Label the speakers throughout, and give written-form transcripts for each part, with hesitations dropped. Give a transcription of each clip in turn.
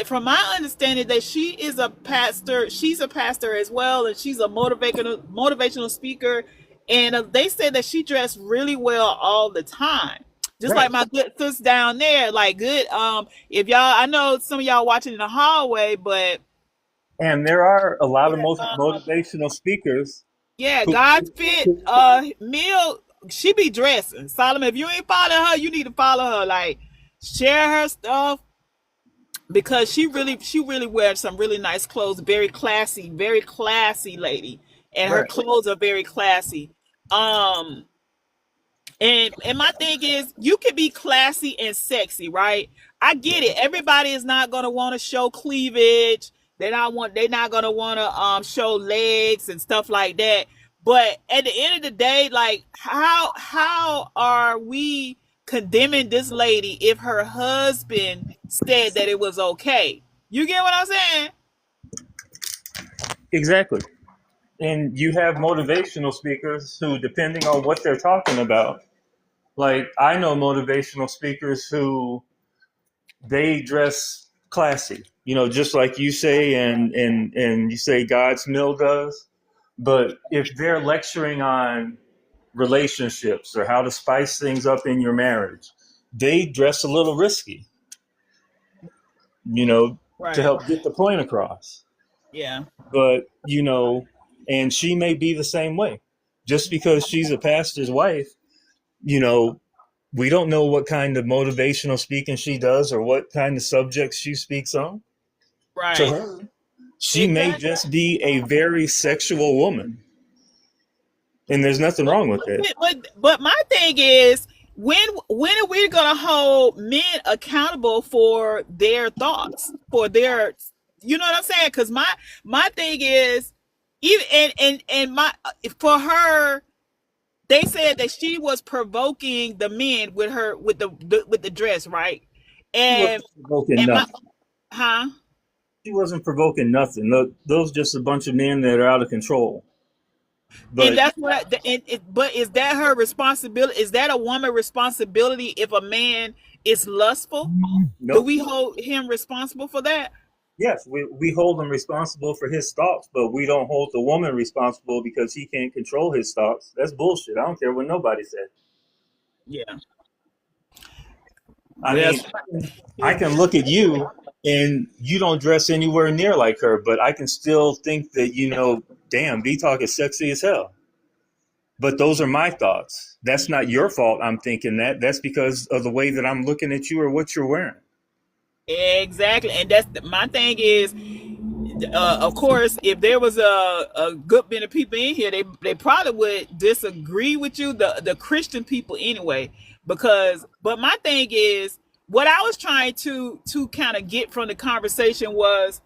Speaker 1: from my understanding, that she is a pastor. She's a pastor as well, and she's a motivational speaker. And they said that she dressed really well all the time, just like
Speaker 2: Right.
Speaker 1: my good sis down there. Like good. If y'all, I know some of y'all watching in the hallway, but
Speaker 2: And there are a lot of
Speaker 1: yeah,
Speaker 2: motivational speakers
Speaker 1: yeah,
Speaker 2: who,
Speaker 1: God's fit. Mill, she be dressing. Solomon, if you ain't following her, you need to follow her. Like, share her stuff because she really wears some really nice clothes. Very classy lady, and her
Speaker 2: right.
Speaker 1: clothes are very classy. Um, and my thing is, you can be classy and sexy, right? I get it. Everybody is not gonna want to show cleavage. They're not gonna want to show legs and stuff like that. But at the end of the day, like how are we condemning this lady if her husband said that it was okay? You get what I'm saying?
Speaker 2: Exactly. And you have motivational speakers who, depending on what they're talking about, like I know motivational speakers who they dress classy, just like you say, and you say God's Mill does. But if they're lecturing on relationships or how to spice things up in your marriage, they dress a little risky, you know, to
Speaker 1: Right.
Speaker 2: help get the point across.
Speaker 1: Yeah.
Speaker 2: But, and she may be the same way. Just because she's a pastor's wife, you know, we don't know what kind of motivational speaking she does or what kind of subjects she speaks on. To
Speaker 1: Right.
Speaker 2: her, she may
Speaker 1: Exactly.
Speaker 2: just be a very sexual woman, and there's nothing
Speaker 1: But,
Speaker 2: wrong with it.
Speaker 1: but my thing is, when are we gonna hold men accountable for their thoughts, for their, you know what I'm saying? Because my thing is, even and my for her, they said that she was provoking the men with her with the dress, right?
Speaker 2: She
Speaker 1: And
Speaker 2: wasn't provoking
Speaker 1: and my
Speaker 2: nothing.
Speaker 1: huh?
Speaker 2: She wasn't provoking nothing. Those just a bunch of men that are out of control.
Speaker 1: And
Speaker 2: But
Speaker 1: that's what. But is that her responsibility? Is that a woman responsibility if a man is lustful? Do
Speaker 2: nope.
Speaker 1: we hold him responsible for that?
Speaker 2: Yes, we hold him responsible for his thoughts, but we don't hold the woman responsible because he can't control his thoughts. That's bullshit. I don't care what nobody said.
Speaker 1: Yeah.
Speaker 2: I
Speaker 1: Well,
Speaker 2: mean, I can look at you and you don't dress anywhere near like her, but I can still think that, damn, B Talk is sexy as hell. But those are my thoughts. That's not your fault. I'm thinking that. That's because of the way that I'm looking at you or what you're wearing.
Speaker 1: exactly. And that's my thing is, of course, if there was a good bit of people in here, they probably would disagree with you, the Christian people anyway. Because, but my thing is, what I was trying to kind of get from the conversation was,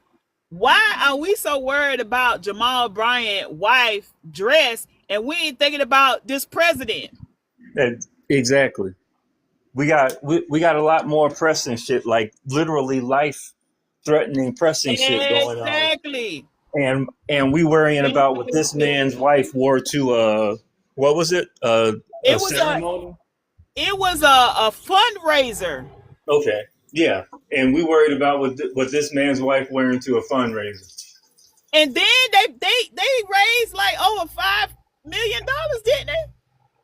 Speaker 1: why are we so worried about Jamal Bryant wife dress and we ain't thinking about this president?
Speaker 2: Exactly. We got a lot more pressing shit, like literally life threatening pressing shit going on.
Speaker 1: Exactly.
Speaker 2: And we worrying about what this man's wife wore to what was it? A
Speaker 1: It was a
Speaker 2: ceremony?
Speaker 1: it was a fundraiser.
Speaker 2: Okay. Yeah. And we worried about what this man's wife wearing to a fundraiser.
Speaker 1: And then they raised like over $5 million, didn't they?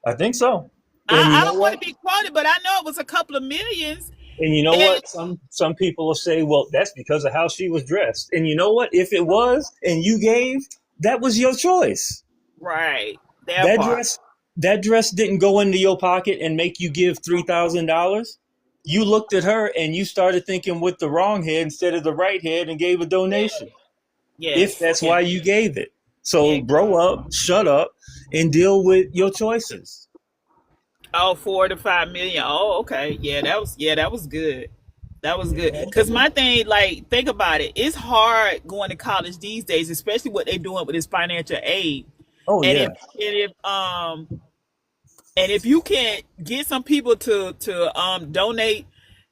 Speaker 2: I think so. And you
Speaker 1: I
Speaker 2: know
Speaker 1: don't want to
Speaker 2: what?
Speaker 1: be quoted, but I know it was a couple of millions.
Speaker 2: And you know
Speaker 1: And
Speaker 2: what? Some people will say, well, that's because of how she was dressed. And you know what? If it was and you gave, that was your choice.
Speaker 1: right, that
Speaker 2: That
Speaker 1: part.
Speaker 2: dress that dress didn't go into your pocket and make you give $3,000. You looked at her and you started thinking with the wrong head instead of the right head and gave a donation. If
Speaker 1: Yes,
Speaker 2: that's
Speaker 1: yeah,
Speaker 2: why you gave it. So
Speaker 1: yeah.
Speaker 2: grow up, shut up, and deal with your choices.
Speaker 1: Oh, 4 to 5 million. Oh, okay. Yeah, that was good. That was good. Cause my thing, like, think about it. It's hard going to college these days, especially what they're doing with this financial aid.
Speaker 2: Oh
Speaker 1: And
Speaker 2: yeah.
Speaker 1: if you can get some people to donate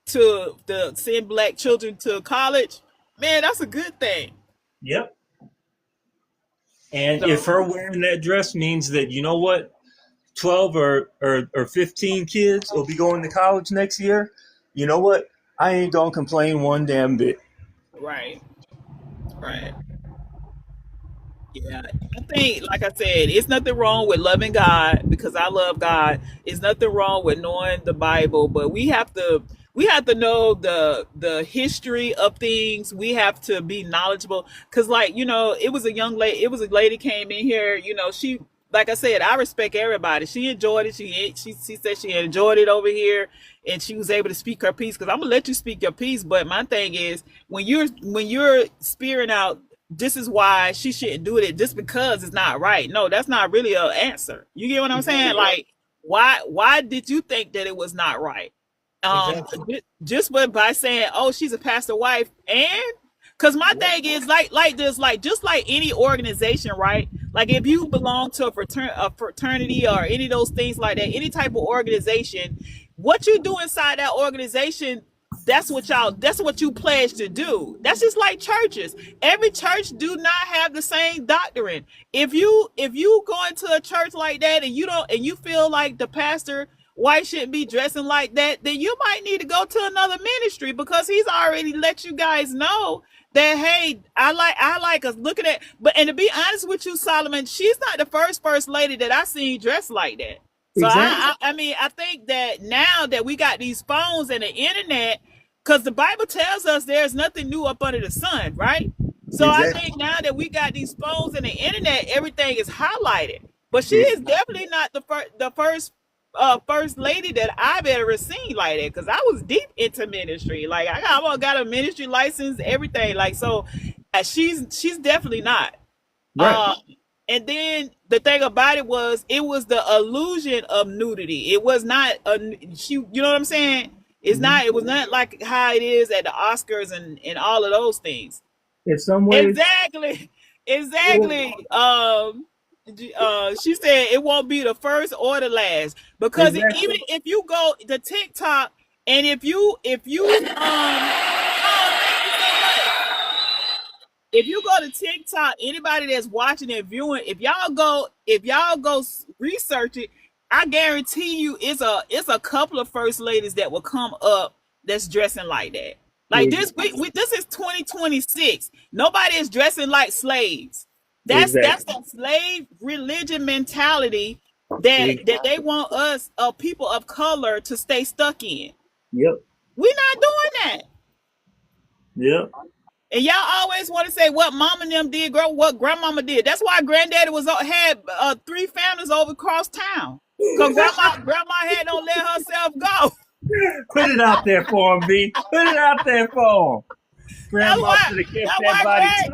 Speaker 1: to send black children to college, man, that's a good thing.
Speaker 2: Yep. And
Speaker 1: So
Speaker 2: if her wearing that dress means that, you know what, 12 or 15 kids will be going to college next year, you know what? I ain't gonna complain one damn bit.
Speaker 1: Right. Right. Yeah, I think, like I said, it's nothing wrong with loving God because I love God. It's nothing wrong with knowing the Bible, but we have to know the history of things. We have to be knowledgeable because, like, it was a young lady. It was a lady came in here. She, like I said, I respect everybody. She enjoyed it. She said she enjoyed it over here, and she was able to speak her piece. Because I'm gonna let you speak your piece, but my thing is when you're spearing out, this is why she shouldn't do it just because it's not right. No, that's not really an answer. You get what I'm saying?
Speaker 2: Exactly.
Speaker 1: Like, why did you think that it was not right?
Speaker 2: Exactly.
Speaker 1: Just by saying, oh, she's a pastor wife, and because my
Speaker 2: Yep.
Speaker 1: thing is like this, like just like any organization, right? Like if you belong to a fraternity or any of those things like that, any type of organization, what you do inside that organization, that's what you pledge to do. That's just like churches. Every church do not have the same doctrine. If you go into a church like that and you feel like the pastor why shouldn't be dressing like that, then you might need to go to another ministry because he's already let you guys know that, hey, I like us looking at. But and to be honest with you, Solomon, she's not the first lady that I seen dressed like that. So
Speaker 2: Exactly.
Speaker 1: I mean, I think that now that we got these phones and the internet, because the Bible tells us there's nothing new up under the sun, right? So I
Speaker 2: Exactly.
Speaker 1: think now that we got these phones and the internet, everything is highlighted. But she
Speaker 2: Yeah.
Speaker 1: is definitely not the first lady that I've ever seen like that. Because I was deep into ministry. Like I got a ministry license, everything. Like so, she's definitely not.
Speaker 2: Right.
Speaker 1: Uh, and then the thing about it was the illusion of nudity. It was not you know what I'm saying? It's
Speaker 2: Hmm.
Speaker 1: not. It was not like how it is at the Oscars and all of those things.
Speaker 2: In some ways,
Speaker 1: Exactly,
Speaker 2: well,
Speaker 1: exactly. She said it won't be the first or the last because even
Speaker 2: exactly.
Speaker 1: if you go to TikTok and oh, thank you so much. If you go to TikTok, anybody that's watching and viewing, if y'all go research it, I guarantee you it's a couple of first ladies that will come up that's dressing like that. Like
Speaker 2: Ex-
Speaker 1: this is 2026. Nobody is dressing like slaves. That's
Speaker 2: Exactly.
Speaker 1: the slave religion mentality that they want us, people of color, to stay stuck in.
Speaker 2: Yep.
Speaker 1: We're not doing that.
Speaker 2: Yep.
Speaker 1: And y'all always want to say what mama and them did, what grandmama did. That's why granddaddy had three families over across town. Cause grandma had don't let herself go.
Speaker 2: Put it out there for him, B. Put it out there for him.
Speaker 1: That's
Speaker 2: Grandma
Speaker 1: why
Speaker 2: should have kept
Speaker 1: that's
Speaker 2: that
Speaker 1: why
Speaker 2: body tight.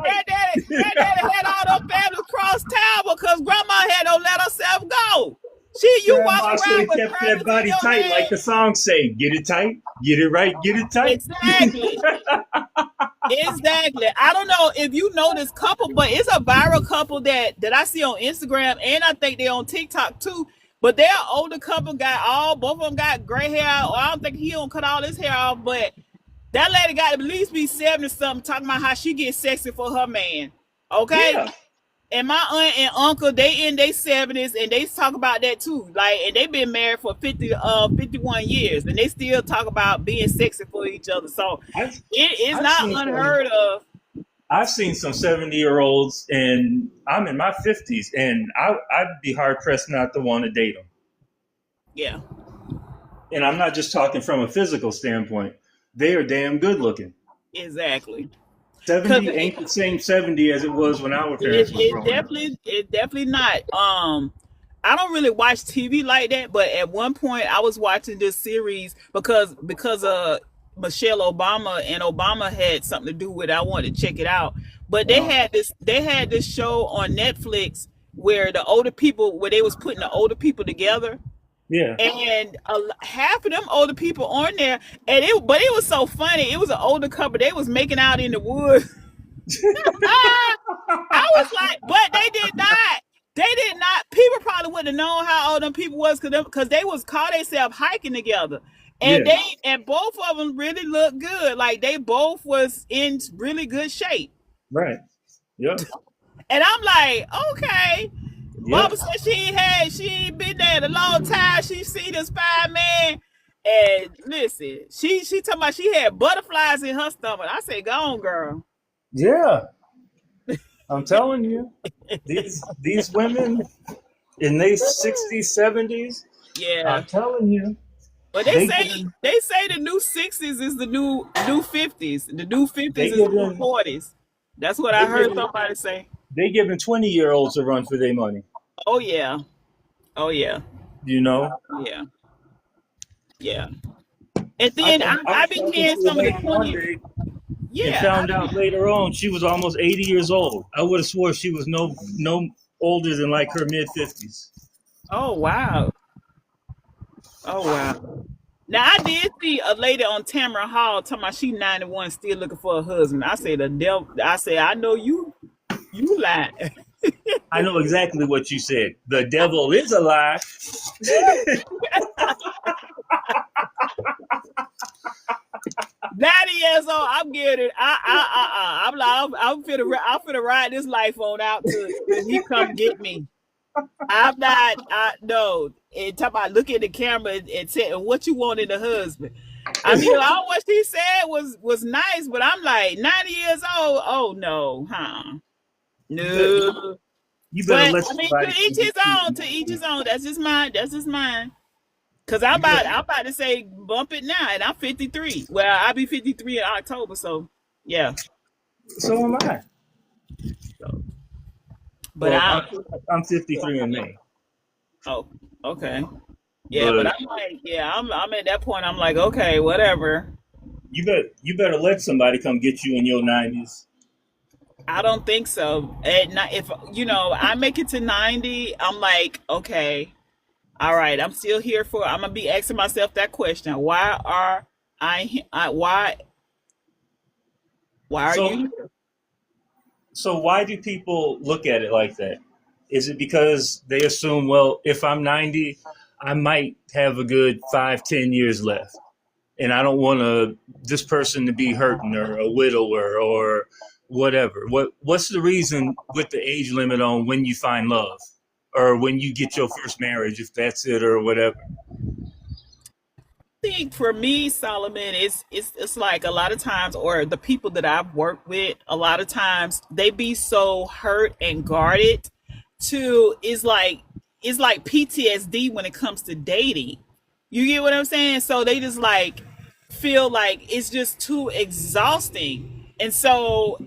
Speaker 1: granddaddy had all those families across town because grandma had don't let herself go. You walk
Speaker 2: Grandma should
Speaker 1: around
Speaker 2: have
Speaker 1: with
Speaker 2: kept that
Speaker 1: cradles in
Speaker 2: body
Speaker 1: your
Speaker 2: tight, like
Speaker 1: hand.
Speaker 2: the song say. Get it tight, get it right, get it tight.
Speaker 1: Exactly. Exactly. I don't know if you know this couple, but it's a viral couple that I see on Instagram, and I think they're on TikTok too. But they're an older couple, both of them got gray hair. Or I don't think he don't cut all his hair off, but that lady got to at least be 70 something, talking about how she gets sexy for her man. Okay?
Speaker 2: Yeah.
Speaker 1: And my aunt and uncle, they in their 70s, and they talk about that too. Like, and they've been married for 51 years, and they still talk about being sexy for each other. So
Speaker 2: I've,
Speaker 1: it is
Speaker 2: I've
Speaker 1: not
Speaker 2: seen some
Speaker 1: unheard of.
Speaker 2: I've seen some 70-year-olds, and I'm in my 50s, and I'd be hard pressed not to want to date them.
Speaker 1: Yeah,
Speaker 2: And I'm not just talking from a physical standpoint. They are damn good looking.
Speaker 1: exactly. Cause
Speaker 2: 70 ain't the same 70 as it was when our
Speaker 1: it,
Speaker 2: parents was
Speaker 1: it
Speaker 2: growing up.
Speaker 1: definitely it definitely not. I don't really watch TV like that, but at one point I was watching this series because Michelle Obama, and Obama had something to do with it. I wanted to check it out. But
Speaker 2: Uh,
Speaker 1: they had this show on Netflix where they was putting the older people together,
Speaker 2: yeah.
Speaker 1: and half of them older people on there, but it was so funny. It was an older couple. They was making out in the woods. I was like, but they did not. They did not. People probably wouldn't have known how old them people was because they was caught themselves hiking together, and
Speaker 2: Yeah.
Speaker 1: both of them really looked good. Like they both was in really good shape.
Speaker 2: Right. Yep.
Speaker 1: And I'm like, okay. Mama
Speaker 2: Yep.
Speaker 1: said she ain't been there in a long time. She seen this fine man. And listen, she talking about she had butterflies in her stomach. I said, go on, girl.
Speaker 2: Yeah, I'm telling you, these women in their 60s, 70s,
Speaker 1: Yeah.
Speaker 2: I'm telling you,
Speaker 1: But
Speaker 2: they get
Speaker 1: they say the new sixties is the new fifties. The new fifties
Speaker 2: they
Speaker 1: is the new
Speaker 2: giving
Speaker 1: 40s. That's what I
Speaker 2: they
Speaker 1: heard
Speaker 2: giving
Speaker 1: somebody say.
Speaker 2: they giving 20-year-olds a run for their money.
Speaker 1: Oh yeah. Oh yeah.
Speaker 2: You know,
Speaker 1: Yeah. Yeah. And
Speaker 2: I
Speaker 1: then
Speaker 2: was, I
Speaker 1: I
Speaker 2: was
Speaker 1: be
Speaker 2: talking
Speaker 1: hearing
Speaker 2: to a
Speaker 1: some of the
Speaker 2: lady one
Speaker 1: 20.
Speaker 2: day and
Speaker 1: Yeah.
Speaker 2: found out later on she was almost 80 years old. I would have swore she was no older than like her mid 50s.
Speaker 1: Oh wow. Oh wow. Now I did see a lady on Tamara Hall talking about she 91 still looking for a husband. I say the devil. I say I know you lying.
Speaker 2: I know exactly what you said. The devil is a lie.
Speaker 1: 90 years old, I'm getting it. I'm like, I'm finna ride this life on out till he come get me. I'm not, I no. And talk about look at the camera and say what you want in a husband. I mean, all what she said was nice, but I'm like 90 years old. Oh no, huh?
Speaker 2: You better,
Speaker 1: No.
Speaker 2: you better
Speaker 1: But
Speaker 2: let
Speaker 1: I mean, to
Speaker 2: somebody
Speaker 1: each
Speaker 2: come get
Speaker 1: his
Speaker 2: you
Speaker 1: own.
Speaker 2: in
Speaker 1: To
Speaker 2: your
Speaker 1: each his
Speaker 2: 90s.
Speaker 1: own. That's just mine. That's just mine. Cause
Speaker 2: You better.
Speaker 1: I'm about to say bump it now, and I'm 53. Well, I'll be 53 in October, so yeah.
Speaker 2: So am I.
Speaker 1: So, but
Speaker 2: Well,
Speaker 1: I
Speaker 2: I'm 53 in May.
Speaker 1: oh okay yeah, but
Speaker 2: But
Speaker 1: I'm like yeah, I'm at that point. I'm like okay, whatever.
Speaker 2: you better let somebody come get you in your 90s.
Speaker 1: I don't think so. If I make it to 90, I'm like okay, all right. I'm still here for. I'm gonna be asking myself that question. Why are why are
Speaker 2: So
Speaker 1: you?
Speaker 2: so why do people look at it like that? Is it because they assume, well, if I'm 90, I might have a good 5, 10 years left, and I don't want this person to be hurting or a widower or whatever. What's the reason with the age limit on when you find love or when you get your first marriage, if that's it or whatever?
Speaker 1: Think for me, Solomon, it's like a lot of times, or the people that I've worked with, a lot of times they be so hurt and guarded to it's like PTSD when it comes to dating. You get what I'm saying? So they just like feel like it's just too exhausting. And so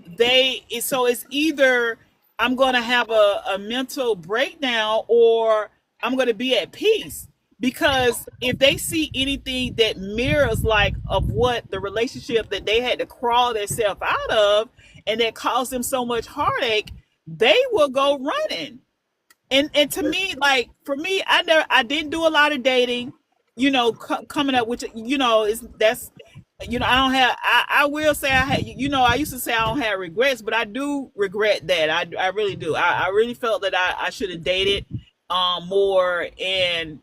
Speaker 1: it's either I'm gonna have a mental breakdown or I'm gonna be at peace. Because if they see anything that mirrors like of what the relationship that they had to crawl themselves out of and that caused them so much heartache, they will go running. And to me, like for me, I didn't do a lot of dating. Coming up with is that's I don't have. I will say I had. I used to say I don't have regrets, but I do regret that. I really do. I really felt that I should have dated more and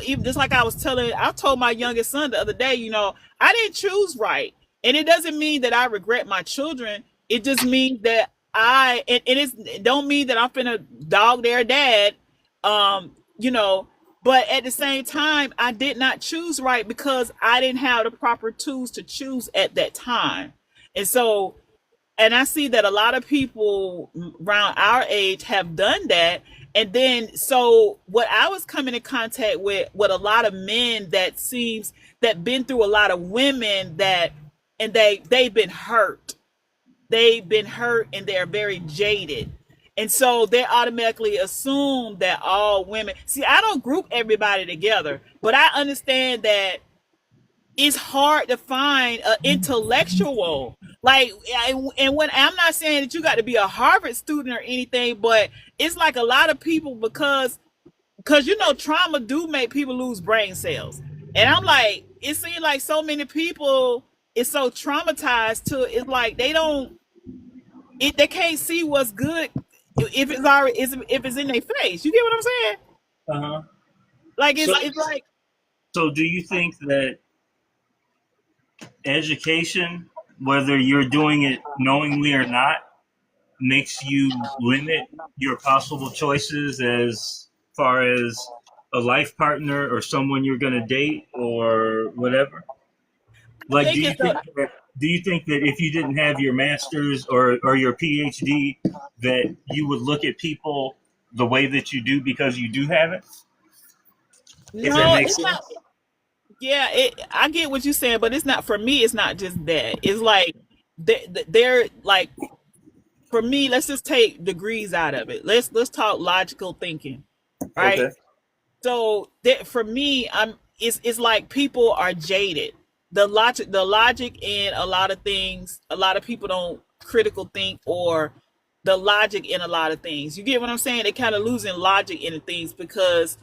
Speaker 1: even just like I told my youngest son the other day, I didn't choose right, and it doesn't mean that I regret my children. It just means that it don't mean that I'm finna dog their dad, um, you know. But at the same time, I did not choose right because I didn't have the proper tools to choose at that time, and so and I see that a lot of people around our age have done that. And then, so what I was coming in contact with a lot of men that seems that been through a lot of women and they've been hurt. They've been hurt and they're very jaded. And so they automatically assume that all women, see, I don't group everybody together, but I understand that it's hard to find an intellectual like and when I'm not saying that you got to be a Harvard student or anything, but it's like a lot of people because trauma do make people lose brain cells. And I'm like, it seems like so many people is so traumatized to it's like they can't see what's good if it's already if it's in their face. You get what I'm saying?
Speaker 2: Uh-huh.
Speaker 1: Like
Speaker 2: So
Speaker 1: it's like
Speaker 2: so do you think that education, whether you're doing it knowingly or not, makes you limit your possible choices as far as a life partner or someone you're going to date or whatever?
Speaker 1: I
Speaker 2: Like,
Speaker 1: think it's
Speaker 2: do you think that if you didn't have your master's or your PhD, that you would look at people the way that you do because you do have it? If that
Speaker 1: no,
Speaker 2: makes
Speaker 1: it's not.
Speaker 2: sense.
Speaker 1: Yeah, I get what you're saying, but it's not for me. It's not just that. It's like they're like for me. Let's just take degrees out of it. Let's talk logical thinking, right?
Speaker 2: Okay.
Speaker 1: So that for me, it's like people are jaded. The logic in a lot of things, a lot of people don't critical think or the logic in a lot of things. You get what I'm saying? They kind of losing logic in things because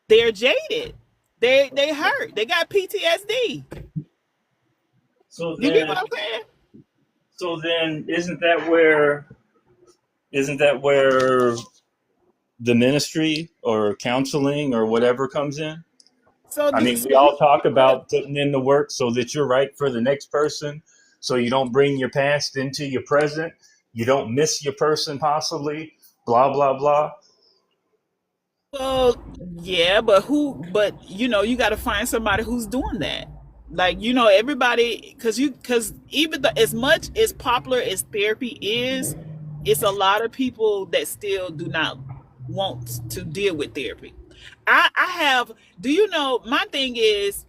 Speaker 1: they're jaded. They hurt. They got PTSD.
Speaker 2: So
Speaker 1: You get what
Speaker 2: then,
Speaker 1: I'm saying?
Speaker 2: isn't that where the ministry or counseling or whatever comes in?
Speaker 1: So
Speaker 2: I
Speaker 1: do
Speaker 2: mean,
Speaker 1: so
Speaker 2: we
Speaker 1: you
Speaker 2: all talk about putting in the work so that you're right for the next person, so you don't bring your past into your present, you don't miss your person possibly, blah blah blah.
Speaker 1: well, yeah, but who? But you got to find somebody who's doing that. Like everybody, because even as much as popular as therapy is, it's a lot of people that still do not want to deal with therapy. I have. Do you know? My thing is,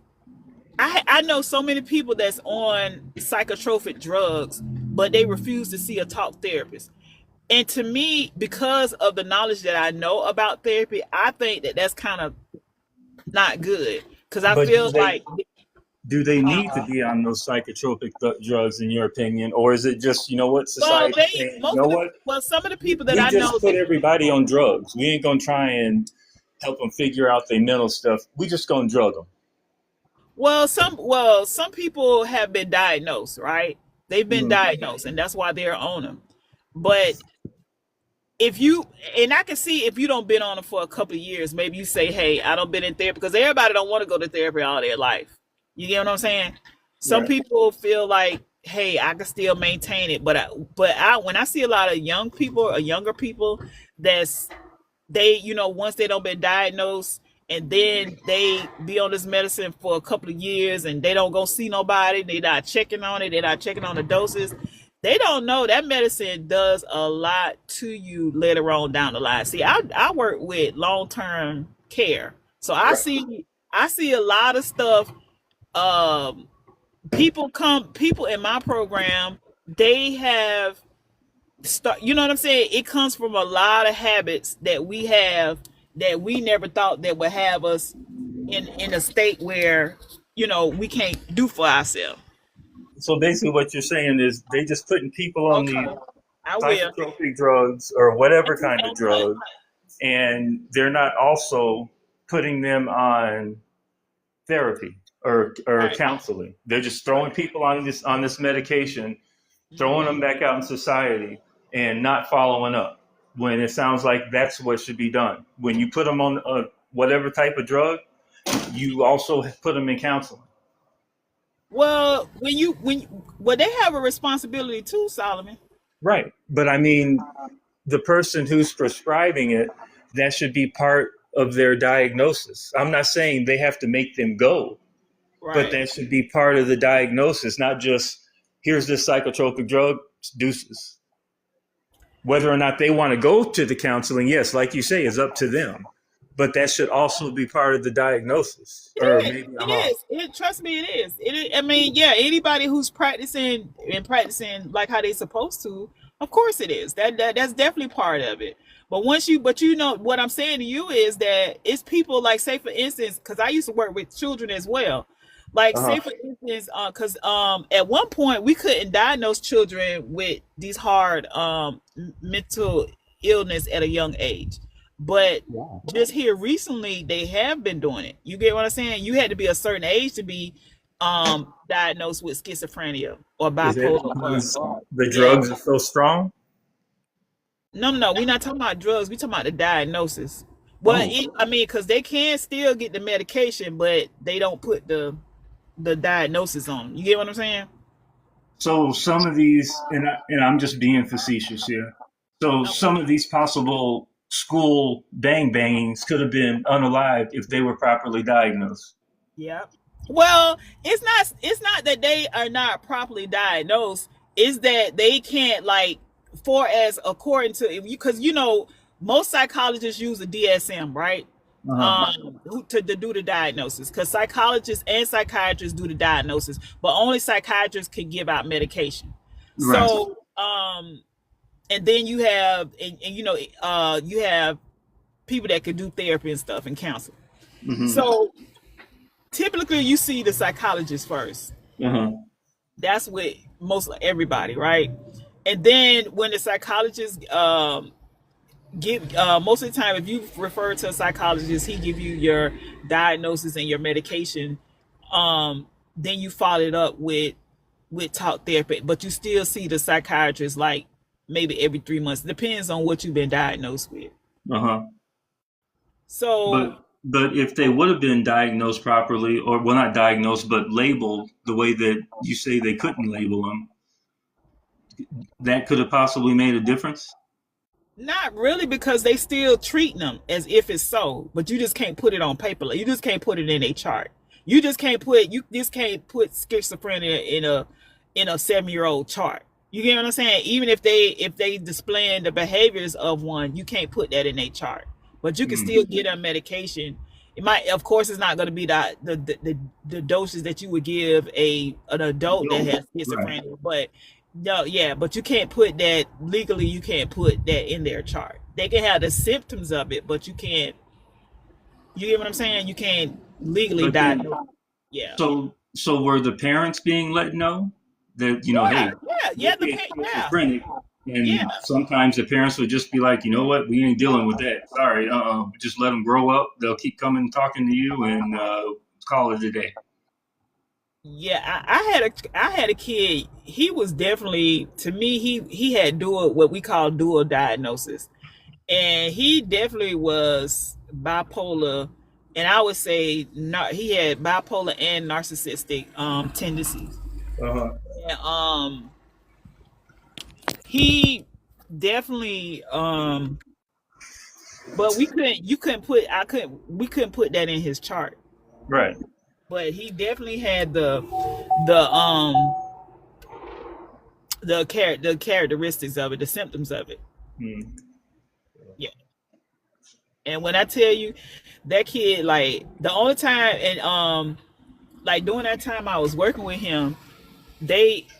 Speaker 1: I know so many people that's on psychotropic drugs, but they refuse to see a talk therapist. And to me, because of the knowledge that I know about therapy, I think that that's kind of not good. Because I
Speaker 2: But
Speaker 1: feel like,
Speaker 2: do they need to
Speaker 1: uh,
Speaker 2: be on those psychotropic drugs in your opinion, or is it just what
Speaker 1: well,
Speaker 2: society saying? You know what?
Speaker 1: some of the people that
Speaker 2: We
Speaker 1: I know,
Speaker 2: just put everybody on drugs. We ain't gonna try and help them figure out their mental stuff. We just gonna drug them.
Speaker 1: some people have been diagnosed, right? They've been
Speaker 2: Mhm.
Speaker 1: diagnosed, and that's why they're on them. But if you and I can see if you don't been on them for a couple of years, maybe you say, "Hey, I don't been in therapy," because everybody don't want to go to therapy all their life. You get what I'm saying? Some
Speaker 2: Right.
Speaker 1: people feel like, "Hey, I can still maintain it," but when I see a lot of young people or younger people, that's once they don't been diagnosed and then they be on this medicine for a couple of years and they don't go see nobody, they're not checking on it, they're not checking on the doses. They don't know that medicine does a lot to you later on down the line. See, I work with long term care, so I
Speaker 2: Right.
Speaker 1: see a lot of stuff. Um, people in my program, they have start. You know what I'm saying? It comes from a lot of habits that we have that we never thought that would have us in a state where we can't do for ourselves.
Speaker 2: So basically, what you're saying is they just putting people on
Speaker 1: Okay,
Speaker 2: these
Speaker 1: I will.
Speaker 2: psychotropic drugs or whatever kind of drug, and they're not also putting them on therapy or
Speaker 1: Right,
Speaker 2: counseling. They're just throwing
Speaker 1: right.
Speaker 2: people on this medication, throwing them
Speaker 1: Mhm.
Speaker 2: back out in society, and not following up. When it sounds like that's what should be done. When you put them on whatever type of drug, you also put them in counseling.
Speaker 1: Well, well, they have a responsibility too, Solomon.
Speaker 2: Right. But I mean, the person who's prescribing it, that should be part of their diagnosis. I'm not saying they have to make them go, but
Speaker 1: Right.
Speaker 2: that should be part of the diagnosis, not just here's this psychotropic drug, deuces. Whether or not they want to go to the counseling, yes, like you say, is up to them. But that should also be part of the diagnosis.
Speaker 1: It
Speaker 2: Or
Speaker 1: is.
Speaker 2: maybe
Speaker 1: It
Speaker 2: I'm off.
Speaker 1: is. Trust me, it is. It is. I mean, yeah. Anybody who's practicing like how they supposed to, of course it is. That's definitely part of it. But what I'm saying to you is that it's people like, say for instance, because I used to work with children as well. Like,
Speaker 2: Uh-huh.
Speaker 1: say for instance, because at one point we couldn't diagnose children with these hard mental illness at a young age, but
Speaker 2: Wow.
Speaker 1: just here recently they have been doing it. You get what I'm saying? You had to be a certain age to be diagnosed with schizophrenia or
Speaker 2: Is that
Speaker 1: bipolar
Speaker 2: because
Speaker 1: or
Speaker 2: the
Speaker 1: yeah.
Speaker 2: drugs are so strong?
Speaker 1: No, we're not talking about drugs. We talking about the diagnosis. Well,
Speaker 2: Oh.
Speaker 1: I mean, because they can still get the medication, but they don't put the diagnosis on 'em. You get what I'm saying?
Speaker 2: So some of these, and I'm just being facetious here. So
Speaker 1: Okay.
Speaker 2: some of these possible school bang bangings could have been unalived if they were properly diagnosed.
Speaker 1: Yeah. Well, it's not that they are not properly diagnosed. It's that they can't like for as according to if you because most psychologists use a DSM, right?
Speaker 2: Uh-huh.
Speaker 1: To do the diagnosis because psychologists and psychiatrists do the diagnosis, but only psychiatrists can give out medication.
Speaker 2: Right.
Speaker 1: So and then you have you have people that can do therapy and stuff and counsel.
Speaker 2: Mm-hmm.
Speaker 1: So typically you see the psychologist first.
Speaker 2: Uh-huh.
Speaker 1: That's with most everybody, right? And then when the psychologist give most of the time, if you refer to a psychologist, he give you your diagnosis and your medication. Then you follow it up with talk therapy, but you still see the psychiatrist like maybe every 3 months. Depends on what you've been diagnosed with.
Speaker 2: Uh-huh.
Speaker 1: So,
Speaker 2: but if they would have been diagnosed properly, or well, not diagnosed, but labeled the way that you say they couldn't label them, that could have possibly made a difference.
Speaker 1: not really because they still treating them as if it's so, but you just can't put it on paper. You just can't put it in a chart. You just can't put schizophrenia in a 7-year-old chart. You get what I'm saying? Even if they displaying the behaviors of one, you can't put that in a chart. But you can still get them medication. It might, of course, it's not going to be the doses that you would give an adult that has schizophrenia. Right. But no, yeah, but you can't put that legally. You can't put that in their chart. They can have the symptoms of it, but you can't. You get what I'm saying? You can't legally diagnose. Yeah.
Speaker 2: So were the parents being let know that schizophrenic? And sometimes the parents would just be like, you know what, we ain't dealing with that. Sorry, just let them grow up. They'll keep coming talking to you and call it a day.
Speaker 1: Yeah, I had a kid. He was definitely, to me, he had what we call dual diagnosis, and he definitely was bipolar, and I would say he had bipolar and narcissistic tendencies.
Speaker 2: Uh-huh.
Speaker 1: And, he definitely but we couldn't put that in his chart.
Speaker 2: Right.
Speaker 1: But he definitely had the characteristics of it, the symptoms of it. Yeah. And when I tell you that kid, like the only time and like during that time I was working with him,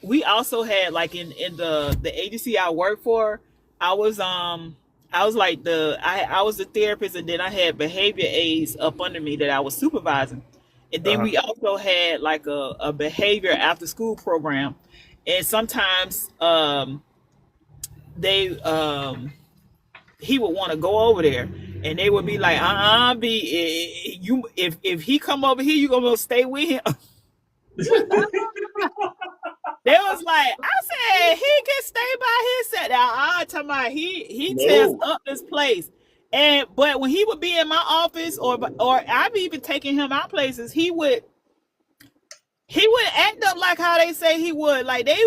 Speaker 1: we also had like in the agency I worked for, I was like I was the therapist, and then I had behavior aides up under me that I was supervising. And then we also had like a behavior after school program. And sometimes he would want to go over there, and they would be like, if he come over here, you gonna stay with him. They was like, I said he can stay by himself. Now I'm talking about he tears up this place. But when he would be in my office or I've even taken him out places, he would act up like how they say he would. Like they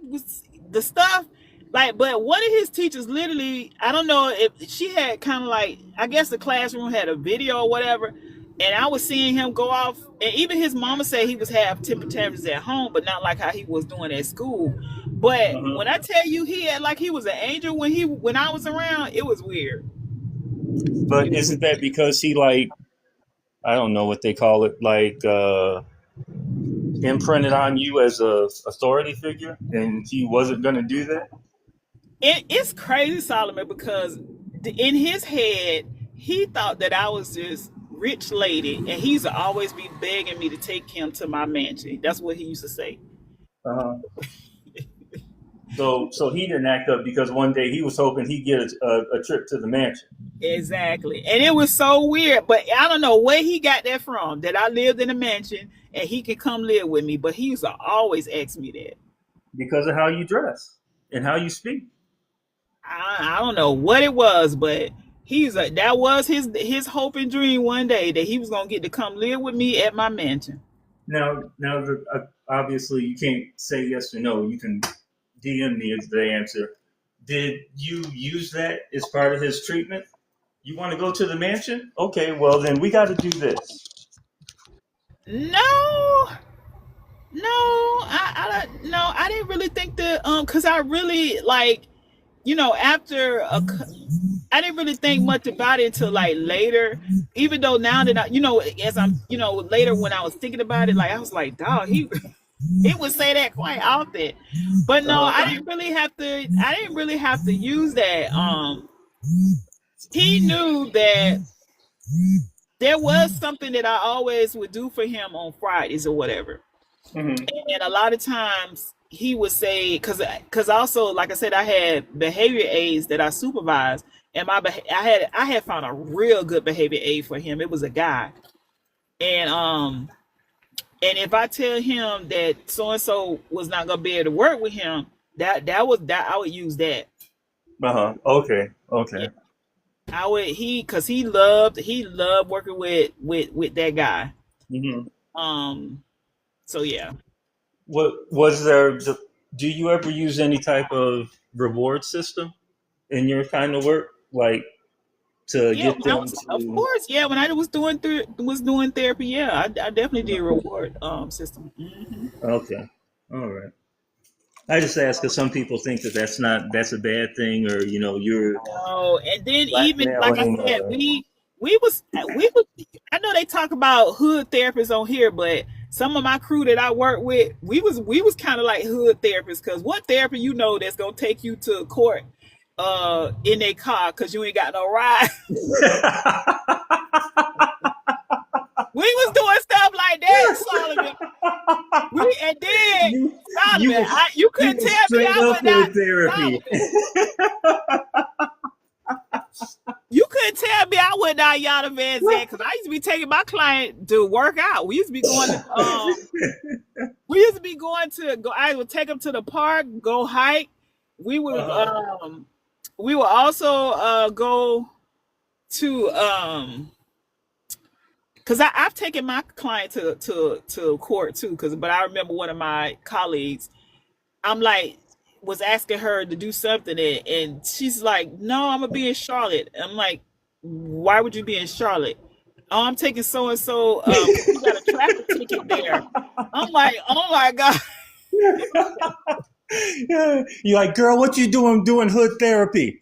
Speaker 1: was the stuff. Like, but one of his teachers literally, I don't know if she had kind of like, I guess the classroom had a video or whatever, and I was seeing him go off, and even his mama said he was have temper tantrums at home, but not like how he was doing at school. But when I tell you he had like he was an angel when I was around, it was weird.
Speaker 2: But isn't that because he like, I don't know what they call it, like imprinted on you as a authority figure, and he wasn't going to do that?
Speaker 1: It's crazy, Solomon, because in his head, he thought that I was this rich lady, and he used to always be begging me to take him to my mansion. That's what he used to say.
Speaker 2: So he didn't act up because one day he was hoping he'd get a trip to the mansion.
Speaker 1: Exactly. And it was so weird, but I don't know where he got that from, that I lived in a mansion and he could come live with me, but he used to always ask me that.
Speaker 2: Because of how you dress and how you speak.
Speaker 1: I don't know what it was, but that was his hope and dream one day, that he was going to get to come live with me at my mansion.
Speaker 2: Now, obviously you can't say yes or no. You can DM me as the answer. Did you use that as part of his treatment? You want to go to the mansion? Okay, well then we got to do this.
Speaker 1: No, no, I don't, no, I didn't really think that, cause I really like, after I didn't really think much about it until like later. Even though now that as I'm, later when I was thinking about it, like I was like, dog, he would say that quite often. But no,
Speaker 2: Uh,
Speaker 1: I didn't really have to. I didn't really have to use that. He knew that there was something that I always would do for him on Fridays or whatever.
Speaker 2: mhm.
Speaker 1: And a lot of times he would say, because also, like I said, I had behavior aides that I supervised, and I had found a real good behavior aide for him. It was a guy, and if I tell him that so and so was not gonna be able to work with him, that I would use that.
Speaker 2: Uh-huh. Okay.
Speaker 1: Yeah,
Speaker 2: Okay.
Speaker 1: I would because he loved working with that guy.
Speaker 2: Hmm.
Speaker 1: Um, so yeah.
Speaker 2: What was there? Do you ever use any type of reward system in your kind of work, like to
Speaker 1: Yeah,
Speaker 2: get
Speaker 1: when I
Speaker 2: them
Speaker 1: was, of
Speaker 2: to?
Speaker 1: course, yeah, when I was doing therapy, yeah, I definitely did reward system.
Speaker 2: Okay. All right. I just ask because some people think that that's a bad thing, or you're
Speaker 1: Oh, and then even like I
Speaker 2: blackmailing.
Speaker 1: said, we was I know they talk about hood therapists on here, but some of my crew that I work with, we was kind of like hood therapists because what therapy that's gonna take you to court in a car because you ain't got no ride. We was doing stuff like that, Solomon. We and then
Speaker 2: you you
Speaker 1: Solomon,
Speaker 2: was
Speaker 1: you
Speaker 2: you
Speaker 1: couldn't
Speaker 2: was
Speaker 1: tell me
Speaker 2: straight
Speaker 1: I
Speaker 2: up
Speaker 1: would not
Speaker 2: hood therapy.
Speaker 1: Solomon. You couldn't tell me I would not Yana Van Zant because I used to be taking my client to work out. We used to be going to go. I would take them to the park, go hike. We would
Speaker 2: Uh-huh.
Speaker 1: we would also go to because I've taken my client to court too. But I remember one of my colleagues. I'm like was asking her to do something and she's like, "No, I'm gonna be in Charlotte." I'm like, "Why would you be in Charlotte?" "Oh, I'm taking so and so because we got a traffic ticket there." I'm like, "Oh my god."
Speaker 2: Yeah. You're like, girl, what you doing? I'm doing hood therapy.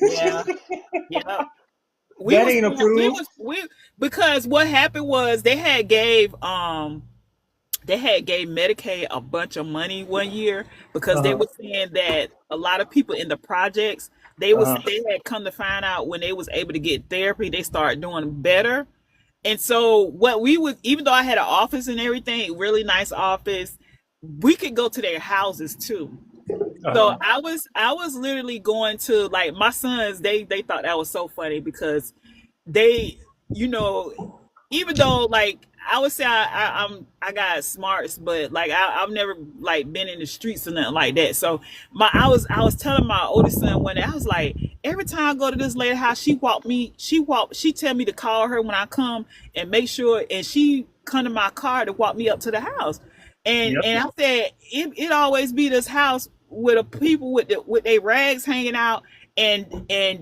Speaker 1: Yeah, yeah. We
Speaker 2: That
Speaker 1: was
Speaker 2: ain't
Speaker 1: we
Speaker 2: approved.
Speaker 1: was we because what happened was they had gave Medicaid a bunch of money one year because they
Speaker 2: Uh-huh.
Speaker 1: were saying that a lot of people in the projects
Speaker 2: Uh-huh.
Speaker 1: they had come to find out when they was able to get therapy they started doing better. And so what we would even though I had an office and everything, really nice office, we could go to their houses too. So
Speaker 2: Uh-huh.
Speaker 1: I was literally going to like my sons, they thought that was so funny because they, you know, even though like I would say I got smarts, but like I've never like been in the streets or nothing like that. So I was telling my oldest son one day, I was like, every time I go to this lady house, she tell me to call her when I come and make sure, and she come to my car to walk me up to the house. And
Speaker 2: Yep.
Speaker 1: and I said it always be this house with a people with their rags hanging out, and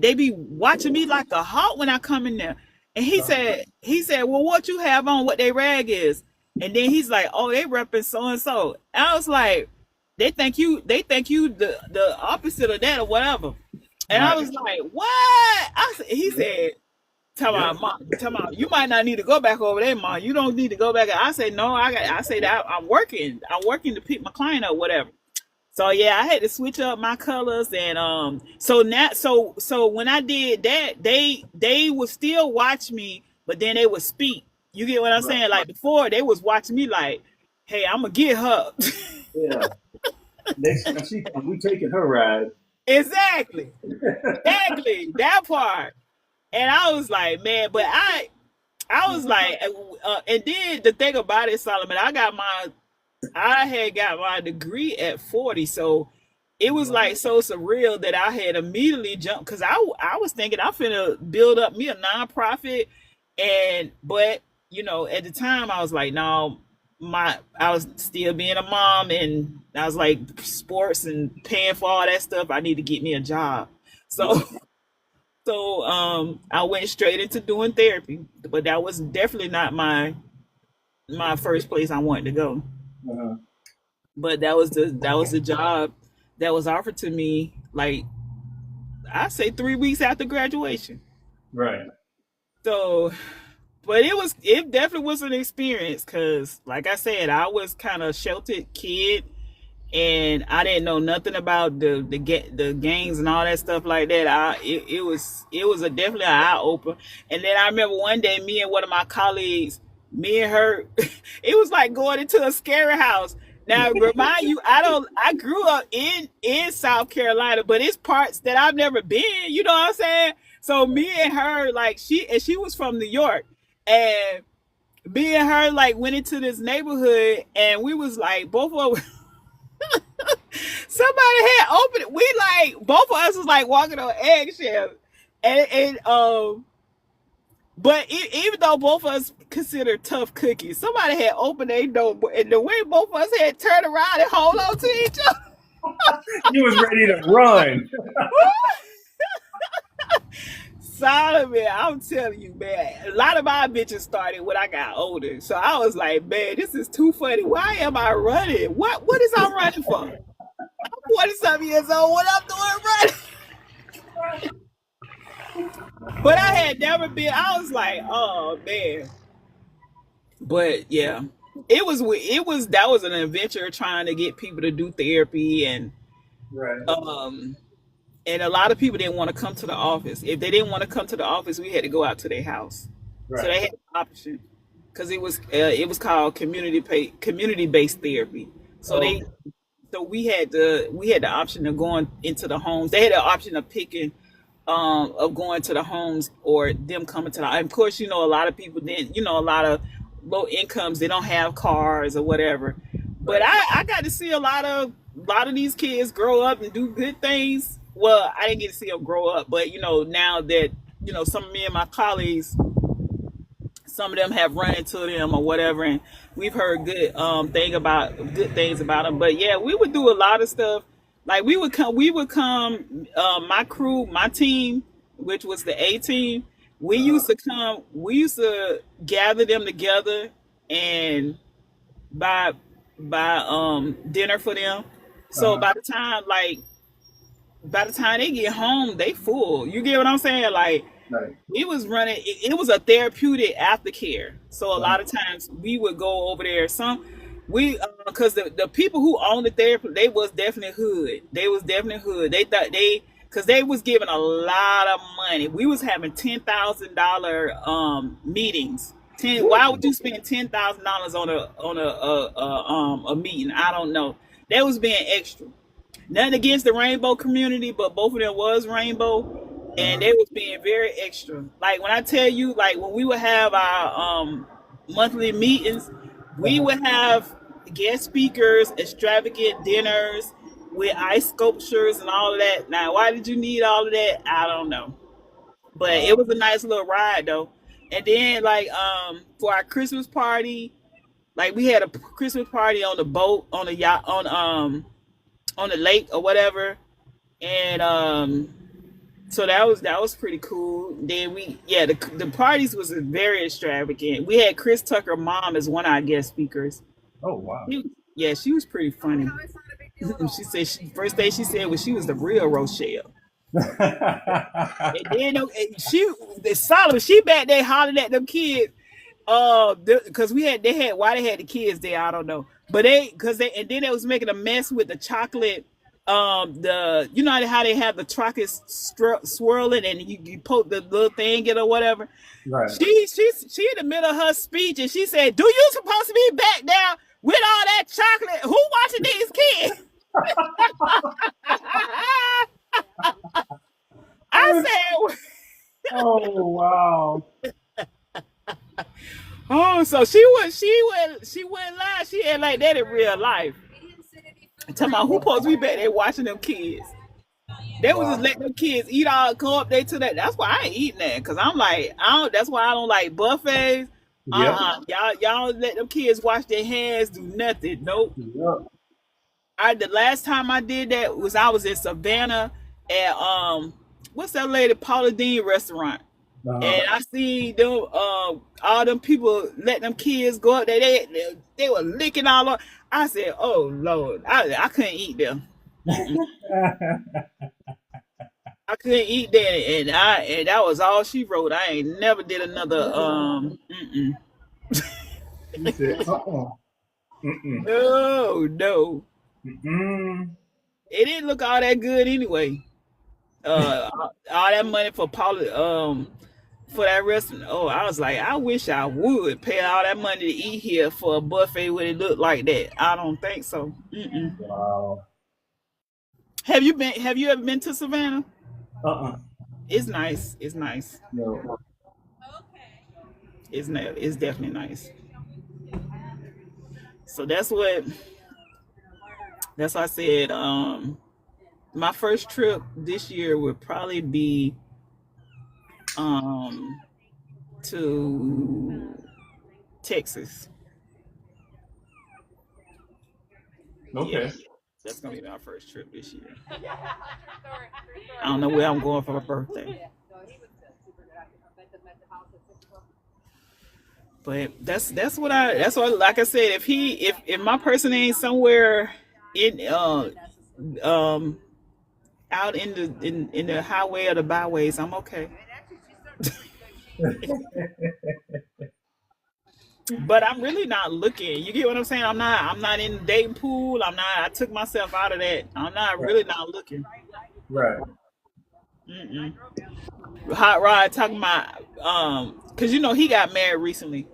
Speaker 1: they be watching me like a hawk when I come in there. And he said, well, what you have on, what they rag is. And then he's like, oh, they repping so and so. I was like, they think you the opposite of that or whatever. And I
Speaker 2: Right.
Speaker 1: was like, what? He
Speaker 2: Yep.
Speaker 1: said, tell
Speaker 2: Yep.
Speaker 1: my mom, tell my you might not need to go back over there, mom. You don't need to go back. I said, no, I say that I'm working. I'm working to pick my client up, whatever. So yeah, I had to switch up my colors and so now so when I did that, they would still watch me, but then they would speak. You get what I'm
Speaker 2: Right.
Speaker 1: saying? Like before they was watching me like, hey, I'm gonna get her.
Speaker 2: Yeah. Next time we taking her ride.
Speaker 1: Exactly. Exactly. That part. And I was like, man, but I was like and then the thing about it, Solomon, I had got my degree at 40, so it was like so surreal that I had immediately jumped because I was thinking I'm finna build up me a nonprofit, but at the time I was like, no, I was still being a mom, and I was like sports and paying for all that stuff. I need to get me a job. So
Speaker 2: Yeah.
Speaker 1: I went straight into doing therapy, but that was definitely not my first place I wanted to go.
Speaker 2: Uh-huh.
Speaker 1: But that was the job that was offered to me, like I say 3 weeks after graduation.
Speaker 2: Right.
Speaker 1: So, but it definitely was an experience because, like I said, I was kind of sheltered kid, and I didn't know nothing about the gangs and all that stuff like that. It was a definitely an eye opener. And then I remember one day, me and one of my colleagues, me and her, it was like going into a scary house. Now, remind you, I grew up in South Carolina, but it's parts that I've never been. You know what I'm saying? So me and her, like she was from New York, and me and her like went into this neighborhood, and we was like both of somebody had opened it. We like both of us was like walking on eggshells, and but even though both of us considered tough cookies, somebody had opened their door, and the way both of us had turned around and hold on to each other.
Speaker 2: You was ready to run.
Speaker 1: Solomon, I'm telling you, man, a lot of my bitches started when I got older. So I was like, man, this is too funny. Why am I running? What is I running for? I'm 40 something years old. What I'm doing running? But I had never been. I was like, oh man. But yeah, it was that was an adventure trying to get people to do therapy,
Speaker 2: Right.
Speaker 1: um and a lot of people didn't want to come to the office. If they didn't want to come to the office, we had to go out to their house. So
Speaker 2: Right.
Speaker 1: they had an option because it was called community based therapy. So
Speaker 2: Oh,
Speaker 1: they so we had the option of going into the homes. They had the option of picking of going to the homes or them coming to the. Of course, a lot of people didn't. A lot of low incomes, they don't have cars or whatever. But
Speaker 2: right.
Speaker 1: I got to see a lot of these kids grow up and do good things. Well, I didn't get to see them grow up, but now that some of me and my colleagues, some of them have run into them or whatever, and we've heard good things about them. But yeah, we would do a lot of stuff. Like we would come, my crew, my team, which was the A team. We
Speaker 2: Uh-huh.
Speaker 1: used to come. We used to gather them together and buy dinner for them. So
Speaker 2: Uh-huh.
Speaker 1: by the time they get home, they full. You get what I'm saying? Like
Speaker 2: Right.
Speaker 1: it was a therapeutic aftercare. So a lot of
Speaker 2: Uh-huh.
Speaker 1: times we would go over there. We because the people who owned the therapy, they was definitely hood. They was definitely hood. They thought because they was giving a lot of money. We was having $10,000 meetings. Why would you spend $10,000 on a meeting? I don't know. That was being extra. Nothing against the rainbow community, but both of them was rainbow, and
Speaker 2: Uh-huh.
Speaker 1: they was being very extra. Like when I tell you, like when we would have our monthly meetings, we
Speaker 2: Uh-huh.
Speaker 1: would have guest speakers, extravagant dinners with ice sculptures and all of that. Now, why did you need all of that? I don't know, but it
Speaker 2: Wow.
Speaker 1: was a nice little ride though. And then like for our Christmas party, like we had a Christmas party on the boat, on the yacht, on the lake or whatever, and so that was pretty cool. Then the parties was very extravagant. We had Chris Tucker mom as one of our guest speakers.
Speaker 2: Oh, wow.
Speaker 1: Yeah, she was pretty funny. She said first day she said was she was the real Rochelle. And then the Solomon, she back there hollering at them kids. Because why they had the kids there, I don't know. But and then they was making a mess with the chocolate. How they have the chocolate swirling, and you poke the little thing in or whatever.
Speaker 2: Right.
Speaker 1: She in the middle of her speech, and she said, "Do you supposed to be back there with all that chocolate? Who watching these kids?" I said,
Speaker 2: Oh, wow.
Speaker 1: "Oh, so she wouldn't lie. She ain't like that in real life." Talking about who supposed to be back there watching them kids. They was just
Speaker 2: Wow.
Speaker 1: letting them kids come up there to that. That's why I ain't eating that. Cause I'm like, I don't that's why I don't like buffets.
Speaker 2: Yep.
Speaker 1: Y'all let them kids wash their hands, do nothing. Nope.
Speaker 2: Yep.
Speaker 1: The last time I did that was I was in Savannah at what's that lady Paula Dean restaurant.
Speaker 2: Uh,
Speaker 1: And I see them all them people let them kids go up there. They were licking all over. I said, "Oh Lord, I couldn't eat them. Mm-mm. I couldn't eat that." And that was all she wrote. I ain't never did another mm-mm.
Speaker 2: he said, Mm-mm.
Speaker 1: No.
Speaker 2: Mm-mm.
Speaker 1: It didn't look all that good anyway. All that money for for that restaurant. Oh, I was like, I wish I would pay all that money to eat here for a buffet when it looked like that. I don't think so. Mm-mm.
Speaker 2: Wow.
Speaker 1: Have you ever been to Savannah?
Speaker 2: Uh-uh.
Speaker 1: It's nice. It's nice.
Speaker 2: No.
Speaker 1: It's definitely nice. So that's what I said. My first trip this year would probably be um to Texas. Yeah,
Speaker 2: Okay.
Speaker 1: that's gonna be my first trip this year. I don't know where I'm going for my birthday, but that's what like I said. If my person ain't somewhere in um out in the highway or the byways, I'm okay. But I'm really not looking. You get what I'm saying? I'm not in the dating pool. I took myself out of that. I'm not
Speaker 2: Right.
Speaker 1: really not looking.
Speaker 2: Right.
Speaker 1: Mm-mm. Hot Rod talking about because he got married recently.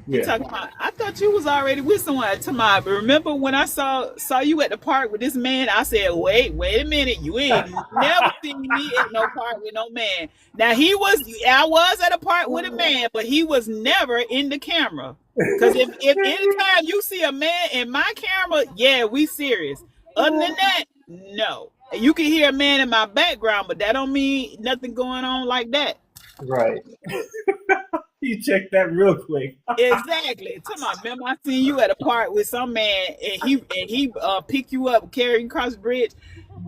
Speaker 1: He
Speaker 2: Yeah.
Speaker 1: talking about I thought you was already with someone. To my remember when I saw you at the park with this man? I said, wait a minute, you ain't never seen me at no park with no man. Now I was at a park with a man, but he was never in the camera. Because if anytime you see a man in my camera, yeah, we serious. Other than that, no. You can hear a man in my background, but that don't mean nothing going on like that.
Speaker 2: Right. You checked that real quick.
Speaker 1: Exactly. To my remember, I seen you at a park with some man, and he pick you up, carry you across the bridge.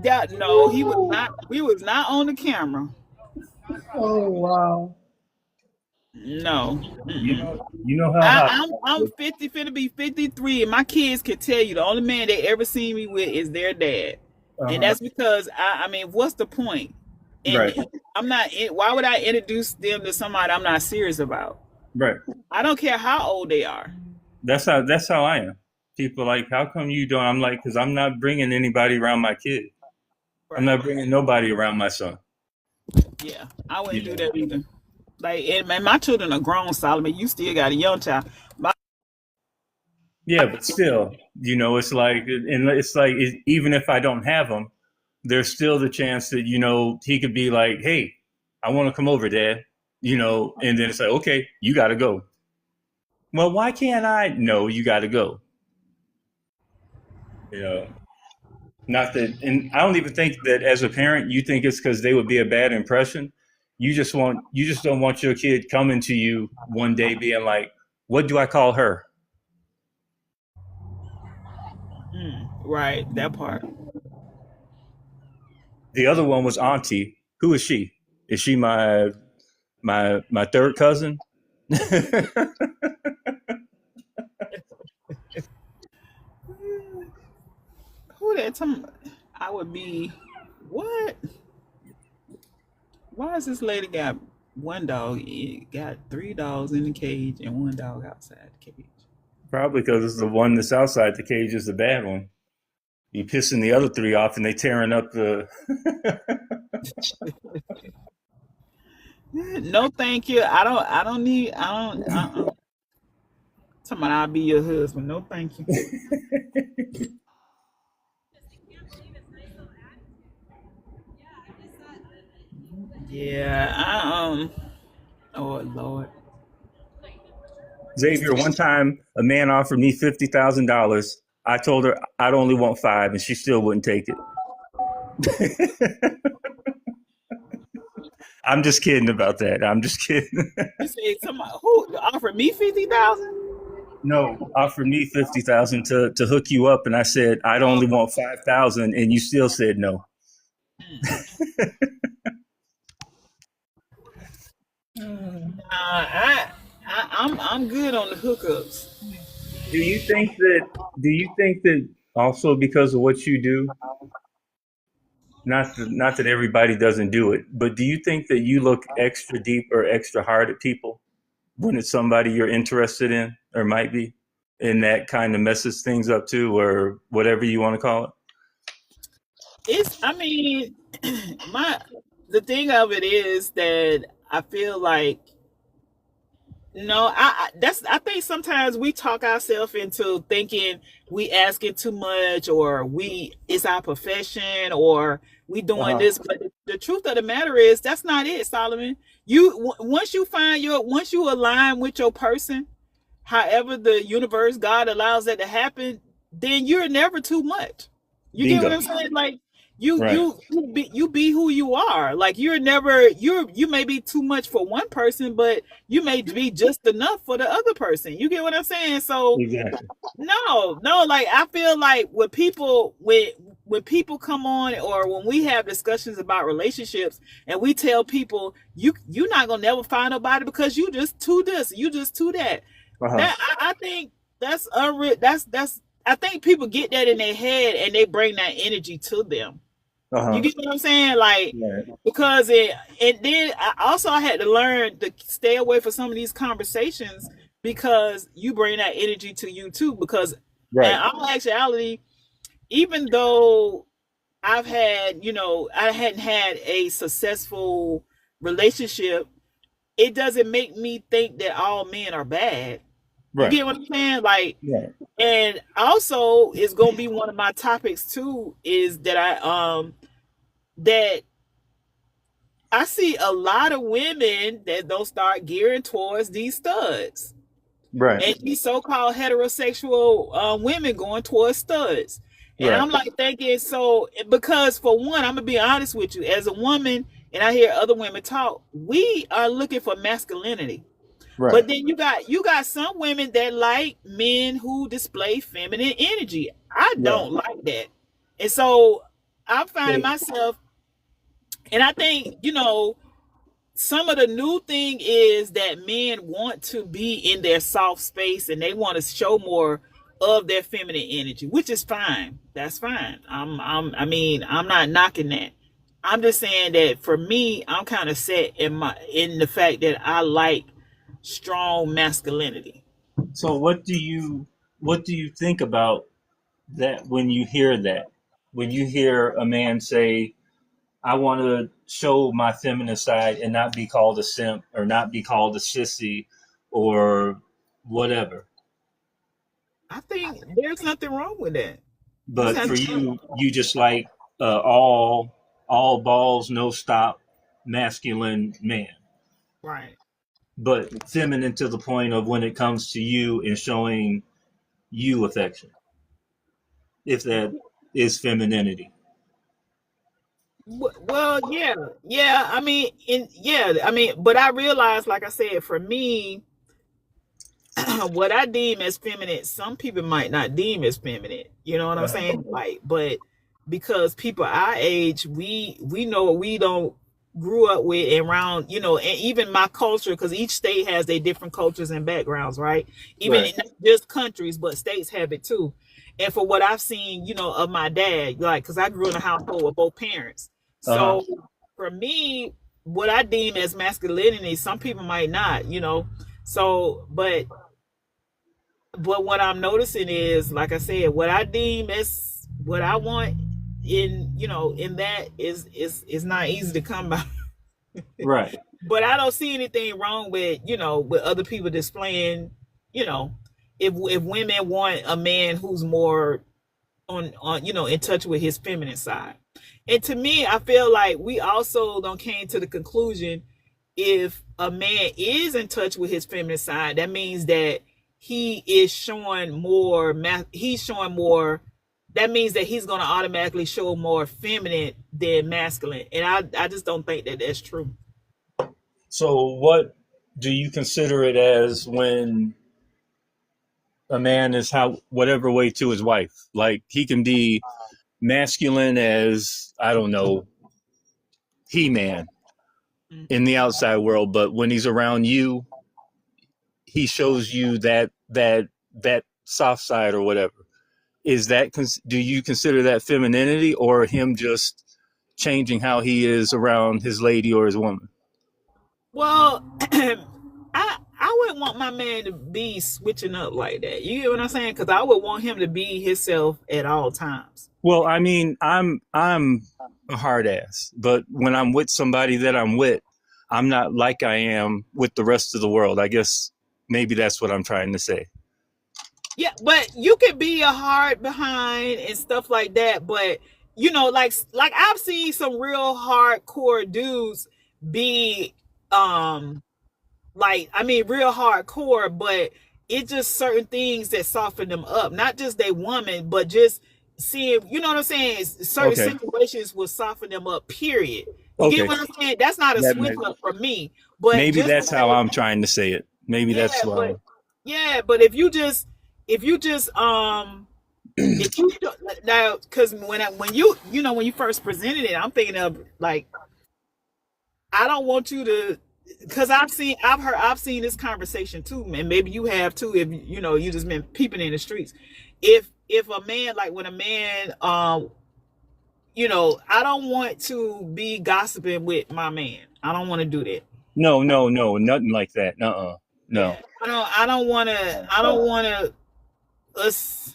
Speaker 1: That no, he was not. We was not on the camera.
Speaker 2: Oh wow.
Speaker 1: No.
Speaker 2: You
Speaker 1: Mm-mm.
Speaker 2: know you know how hot.
Speaker 1: I'm 50, finna be 53, and my kids can tell you the only man they ever seen me with is their dad, and
Speaker 2: Uh-huh.
Speaker 1: that's because I mean, what's the point? And
Speaker 2: Right.
Speaker 1: I'm not. Why would I introduce them to somebody I'm not serious about?
Speaker 2: Right.
Speaker 1: I don't care how old they are.
Speaker 2: That's how I am. People like, how come you don't? I'm like, because I'm not bringing anybody around my kid. I'm
Speaker 1: Right.
Speaker 2: not bringing nobody around my son.
Speaker 1: Yeah, I wouldn't do
Speaker 2: You
Speaker 1: that either. Like, and man, my children are grown, Solomon. You still got a young child.
Speaker 2: Yeah, but still, it's like, and it's like, even if I don't have him, there's still the chance that he could be like, "Hey, I want to come over, Dad," and then it's like, "Okay, you got to go." Well, why can't I? No, you got to go. You know, not that, and I don't even think that as a parent you think it's because they would be a bad impression. You just don't want your kid coming to you one day being like, "What do I call her?"
Speaker 1: Right, that part.
Speaker 2: The other one was Auntie. Who is she? Is she my third cousin?
Speaker 1: Who that? I would be. What? Why is this lady got one dog? It got three dogs in the cage and one dog outside the cage.
Speaker 2: Probably because it's the one that's outside the cage is the bad one. You pissing the other three off, and they tearing up the.
Speaker 1: No, thank you. I don't. I don't need. I don't. Somebody, I'll be your husband. No, thank you. Yeah. Oh Lord.
Speaker 2: Xavier, one time a man offered me $50,000. I told her I'd only want five, and she still wouldn't take it. I'm just kidding about that. I'm just kidding.
Speaker 1: You said somebody who offered me 50,000?
Speaker 2: No, offered me 50,000 to hook you up, and I said I'd only want 5,000, and you still said no.
Speaker 1: I'm good on the hookups.
Speaker 2: Do you think that? Do you think that also because of what you do? Not that everybody doesn't do it, but do you think that you look extra deep or extra hard at people when it's somebody you're interested in or might be, and that kind of messes things up too, or whatever you want to call it?
Speaker 1: It's I mean, my the thing of it is that I feel like no, I think sometimes we talk ourselves into thinking we asking too much, or we it's our profession, or we
Speaker 2: Uh
Speaker 1: doing
Speaker 2: huh.
Speaker 1: this. But the truth of the matter is that's not it, Solomon. Once you find once you align with your person, however the universe, God allows that to happen, then you're never too much. You get what
Speaker 2: Bingo.
Speaker 1: I'm saying? Like you
Speaker 2: Right.
Speaker 1: you you be who you are. Like you're never you may be too much for one person, but you may be just enough for the other person. You get what I'm saying? So
Speaker 2: Exactly.
Speaker 1: no, like I feel like when people come on, or when we have discussions about relationships, and we tell people you're not gonna never find nobody because you just too this, you just too that.
Speaker 2: Uh huh.
Speaker 1: That I think that's unreal. That's I think people get that in their head and they bring that energy to them.
Speaker 2: Uh
Speaker 1: You
Speaker 2: huh.
Speaker 1: get what I'm saying? Like
Speaker 2: Right.
Speaker 1: because it and then I had to learn to stay away from some of these conversations because you bring that energy to you too. Because in
Speaker 2: Right.
Speaker 1: all actuality, even though I hadn't had a successful relationship, it doesn't make me think that all men are bad. You
Speaker 2: Right.
Speaker 1: get what I'm saying? Like,
Speaker 2: Right.
Speaker 1: and also it's gonna be one of my topics too, is that that I see a lot of women that don't start gearing towards these studs.
Speaker 2: Right.
Speaker 1: And these so-called heterosexual women going towards studs. And
Speaker 2: Right.
Speaker 1: I'm like thinking, so because for one, I'm gonna be honest with you, as a woman, and I hear other women talk, we are looking for masculinity.
Speaker 2: Right.
Speaker 1: But then you got some women that like men who display feminine energy. I
Speaker 2: Right.
Speaker 1: don't like that. And so I'm finding
Speaker 2: So,
Speaker 1: myself, and I think, some of the new thing is that men want to be in their soft space and they want to show more of their feminine energy, which is fine. That's fine. I mean, I'm not knocking that. I'm just saying that for me, I'm kind of set in the fact that I like strong masculinity.
Speaker 2: so what do you think about that when you hear that? When you hear a man say, I want to show my feminine side and not be called a simp or not be called a sissy or whatever.
Speaker 1: I think there's nothing wrong with that. There's
Speaker 2: But for
Speaker 1: nothing,
Speaker 2: you, you just like all balls, no stop, masculine man,
Speaker 1: right.
Speaker 2: but feminine to the point of when it comes to you and showing you affection, if that is femininity.
Speaker 1: Well, yeah, yeah. I mean, but I realize, like I said, for me, what I deem as feminine, some people might not deem as feminine. You know what I'm
Speaker 2: Uh-huh.
Speaker 1: saying? Like, but because people our age, we know what we don't grew up with and around, and even my culture, because each state has their different cultures and backgrounds, right? Even
Speaker 2: Right.
Speaker 1: in not just countries, but states have it too. And for what I've seen, of my dad, like, because I grew in a household with both parents,
Speaker 2: Uh-huh.
Speaker 1: so for me, what I deem as masculinity, some people might not, So, but what I'm noticing is, like I said, what I deem as what I want in that is not easy to come by.
Speaker 2: Right.
Speaker 1: But I don't see anything wrong with with other people displaying, you know, if women want a man who's more on in touch with his feminine side. And to me, I feel like we also don't came to the conclusion, if a man is in touch with his feminine side, that means that he is showing more he's showing more, that means that he's going to automatically show more feminine than masculine. And I just don't think that that's true.
Speaker 2: So what do you consider it as when a man is how whatever way to his wife? Like he can be masculine as, I don't know, He-Man in the outside world, but when he's around you, he shows you that soft side or whatever. Is that do you consider that femininity or him just changing how he is around his lady or his woman?
Speaker 1: Well, I wouldn't want my man to be switching up like that. You get what I'm saying? Because I would want him to be himself at all times.
Speaker 2: Well, I mean, I'm a hard ass, but when I'm with somebody that I'm with, I'm not like I am with the rest of the world. I guess maybe that's what I'm trying to say.
Speaker 1: Yeah, but you could be a hard behind and stuff like that. But you know, like I've seen some real hardcore dudes be like, I mean, real hardcore, but it's just certain things that soften them up. Not just they woman, but just seeing, you know what I'm saying? Certain
Speaker 2: Okay.
Speaker 1: situations will soften them up, period. You
Speaker 2: Okay.
Speaker 1: get what I'm saying? That's not a
Speaker 2: That
Speaker 1: switch
Speaker 2: makes-
Speaker 1: up for me. But
Speaker 2: Maybe
Speaker 1: just
Speaker 2: that's how I'm trying to say it. Maybe
Speaker 1: yeah,
Speaker 2: that's
Speaker 1: but yeah, but if you just if you now, because when you first presented it, I'm thinking of like, I don't want you to, because I've seen this conversation too, and maybe you have too, if you know you just been peeping in the streets. If a man, like when a man you know, I don't want to be gossiping with my man. I don't want to do that.
Speaker 2: no, nothing like that. No.
Speaker 1: Yeah. I don't wanna us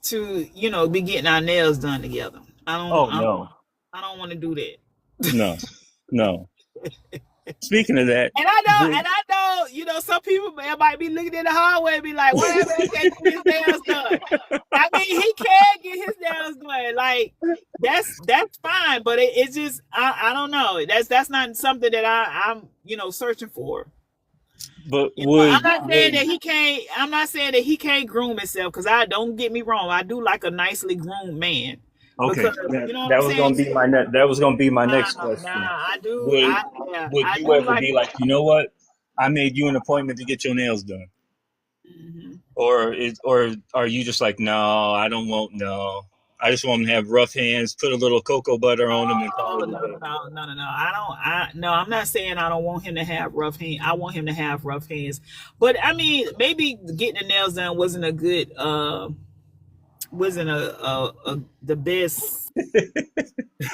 Speaker 1: to, you know, be getting our nails done together.
Speaker 2: Oh no,
Speaker 1: I don't want to do that.
Speaker 2: no. Speaking of that,
Speaker 1: And I know, you know, some people might be looking in the hallway and be like, whatever, he can't get his nails done. I mean, he can get his nails done. Like, that's fine, but it's just, I don't know. That's not something that I'm, you know, searching for.
Speaker 2: but
Speaker 1: You know, I'm not saying that he can't groom himself, because I don't get me wrong. I do like a nicely groomed man.
Speaker 2: okay,
Speaker 1: Because, you know what
Speaker 2: that
Speaker 1: I'm
Speaker 2: was
Speaker 1: saying?
Speaker 2: gonna be my that was gonna be my next
Speaker 1: Nah,
Speaker 2: question.
Speaker 1: I do.
Speaker 2: Would would
Speaker 1: I
Speaker 2: you
Speaker 1: do
Speaker 2: ever
Speaker 1: like.
Speaker 2: be like, you know what? I made you an appointment to get your nails done,
Speaker 1: Mhm.
Speaker 2: or are you just like, no, I don't want no. I just want them to have rough hands, put a little cocoa butter on them, and call
Speaker 1: Oh
Speaker 2: it a day.
Speaker 1: no! No, I'm not saying I don't want him to have rough hands. I want him to have rough hands, but I mean, maybe getting the nails done wasn't a good, wasn't the best.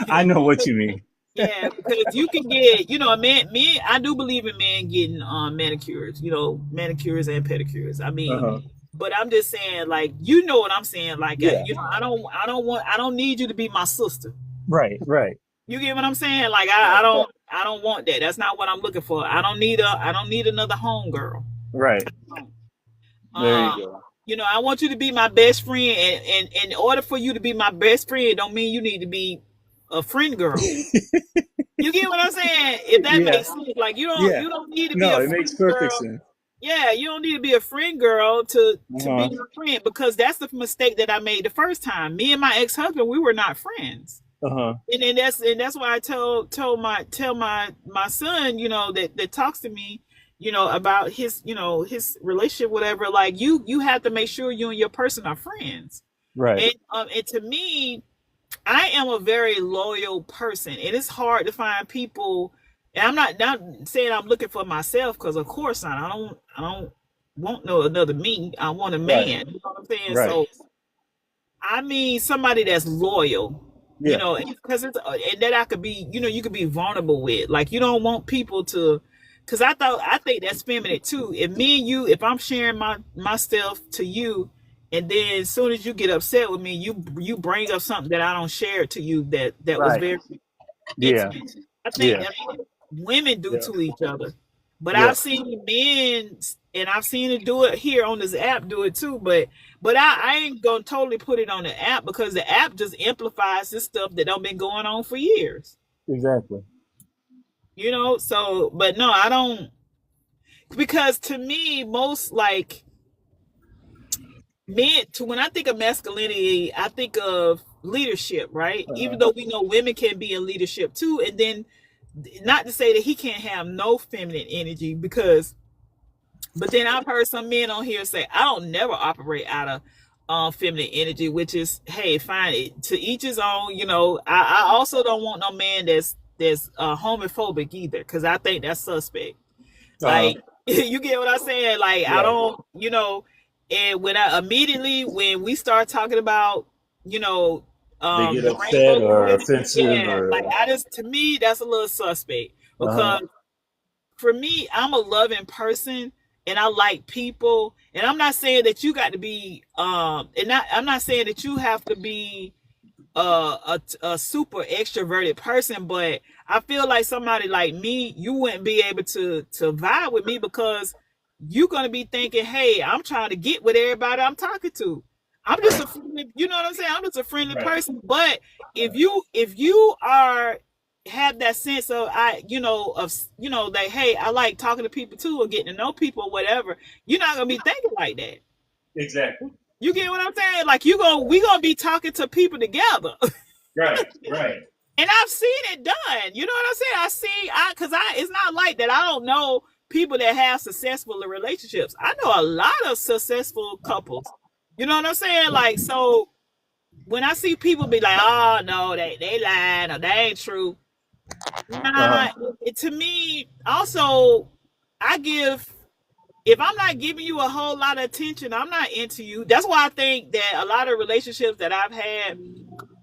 Speaker 2: I know what you mean.
Speaker 1: Yeah, because you can get, you know, a man. I do believe in men getting manicures, you know, manicures and pedicures. I mean,
Speaker 2: Uh-huh.
Speaker 1: but I'm just saying, like, you know what I'm saying, like,
Speaker 2: Yeah.
Speaker 1: you know, I don't need you to be my sister.
Speaker 2: Right.
Speaker 1: You get what I'm saying? Like, I don't want that. That's not what I'm looking for. I don't need another homegirl.
Speaker 2: Right. There you go.
Speaker 1: You know, I want you to be my best friend, and in order for you to be my best friend, don't mean you need to be a friend girl. You get what I'm saying? If that
Speaker 2: Yeah.
Speaker 1: makes sense, like you don't need to be
Speaker 2: No,
Speaker 1: a
Speaker 2: it
Speaker 1: friend
Speaker 2: makes perfect
Speaker 1: girl.
Speaker 2: sense.
Speaker 1: Yeah, you don't need to be a friend girl to
Speaker 2: Uh-huh.
Speaker 1: be your friend, because that's the mistake that I made the first time. Me and my ex-husband, we were not friends.
Speaker 2: Uh-huh.
Speaker 1: And then that's why I tell my son, you know, that talks to me, you know, about his, you know, his relationship, whatever. Like, you have to make sure you and your person are friends.
Speaker 2: Right.
Speaker 1: And to me, I am a very loyal person, and it's hard to find people. And I'm not saying I'm looking for myself, because of course not. I don't want no another me. I want a man.
Speaker 2: Right.
Speaker 1: You know what I'm saying?
Speaker 2: Right.
Speaker 1: So I mean somebody that's loyal. You
Speaker 2: Yeah.
Speaker 1: know, because it's and that I could be. You know, you could be vulnerable with. Like, you don't want people to. Because I think that's feminine too. If me and you, if I'm sharing my stuff to you, and then as soon as you get upset with me, you bring up something that I don't share to you that was
Speaker 2: Right.
Speaker 1: very
Speaker 2: Yeah.
Speaker 1: intimate. I think
Speaker 2: Yeah.
Speaker 1: that's what women do
Speaker 2: Yeah.
Speaker 1: to each other. But
Speaker 2: Yeah.
Speaker 1: I've seen men, and I've seen it do it here on this app, do it too. But I ain't gonna totally put it on the app, because the app just amplifies this stuff that don't been going on for years.
Speaker 2: Exactly.
Speaker 1: You know, so but no, I don't, because to me, most like men, to when I think of masculinity, I think of leadership, right? Even though we know women can be in leadership too, and then not to say that he can't have no feminine energy, because, but then I've heard some men on here say, I don't never operate out of feminine energy, which is, hey, fine, to each his own. I also don't want no man that's homophobic either, because I think that's suspect.
Speaker 2: Uh,
Speaker 1: Like, you get what I'm saying? Like, I
Speaker 2: yeah,
Speaker 1: don't, and when we start talking about,
Speaker 2: they get
Speaker 1: the
Speaker 2: upset
Speaker 1: rainbow
Speaker 2: or
Speaker 1: community,
Speaker 2: offensive
Speaker 1: yeah,
Speaker 2: or
Speaker 1: like, to me, that's a little suspect,
Speaker 2: uh,
Speaker 1: because for me, I'm a loving person and I like people. And I'm not saying that you got to be, I'm not saying that you have to be a super extroverted person, but I feel like somebody like me, you wouldn't be able to vibe with me, because you're gonna be thinking, hey, I'm trying to get with everybody I'm talking to. I'm just a friendly, you know what I'm saying? I'm just a friendly
Speaker 2: right,
Speaker 1: person. But if you are have that sense of, that, hey, I like talking to people too, or getting to know people or whatever, you're not gonna be thinking like that.
Speaker 2: exactly,
Speaker 1: You get what I'm saying? Like, we gonna be talking to people together.
Speaker 2: right, right,
Speaker 1: And I've seen it done. You know what I'm saying? Because it's not like that. I don't know people that have successful relationships. I know a lot of successful couples. You know what I'm saying? Like, so when I see people be like, oh no, they lying or they ain't true.
Speaker 2: uh-huh.
Speaker 1: Nah, to me, also, I give, if I'm not giving you a whole lot of attention, I'm not into you. That's why I think that a lot of relationships that I've had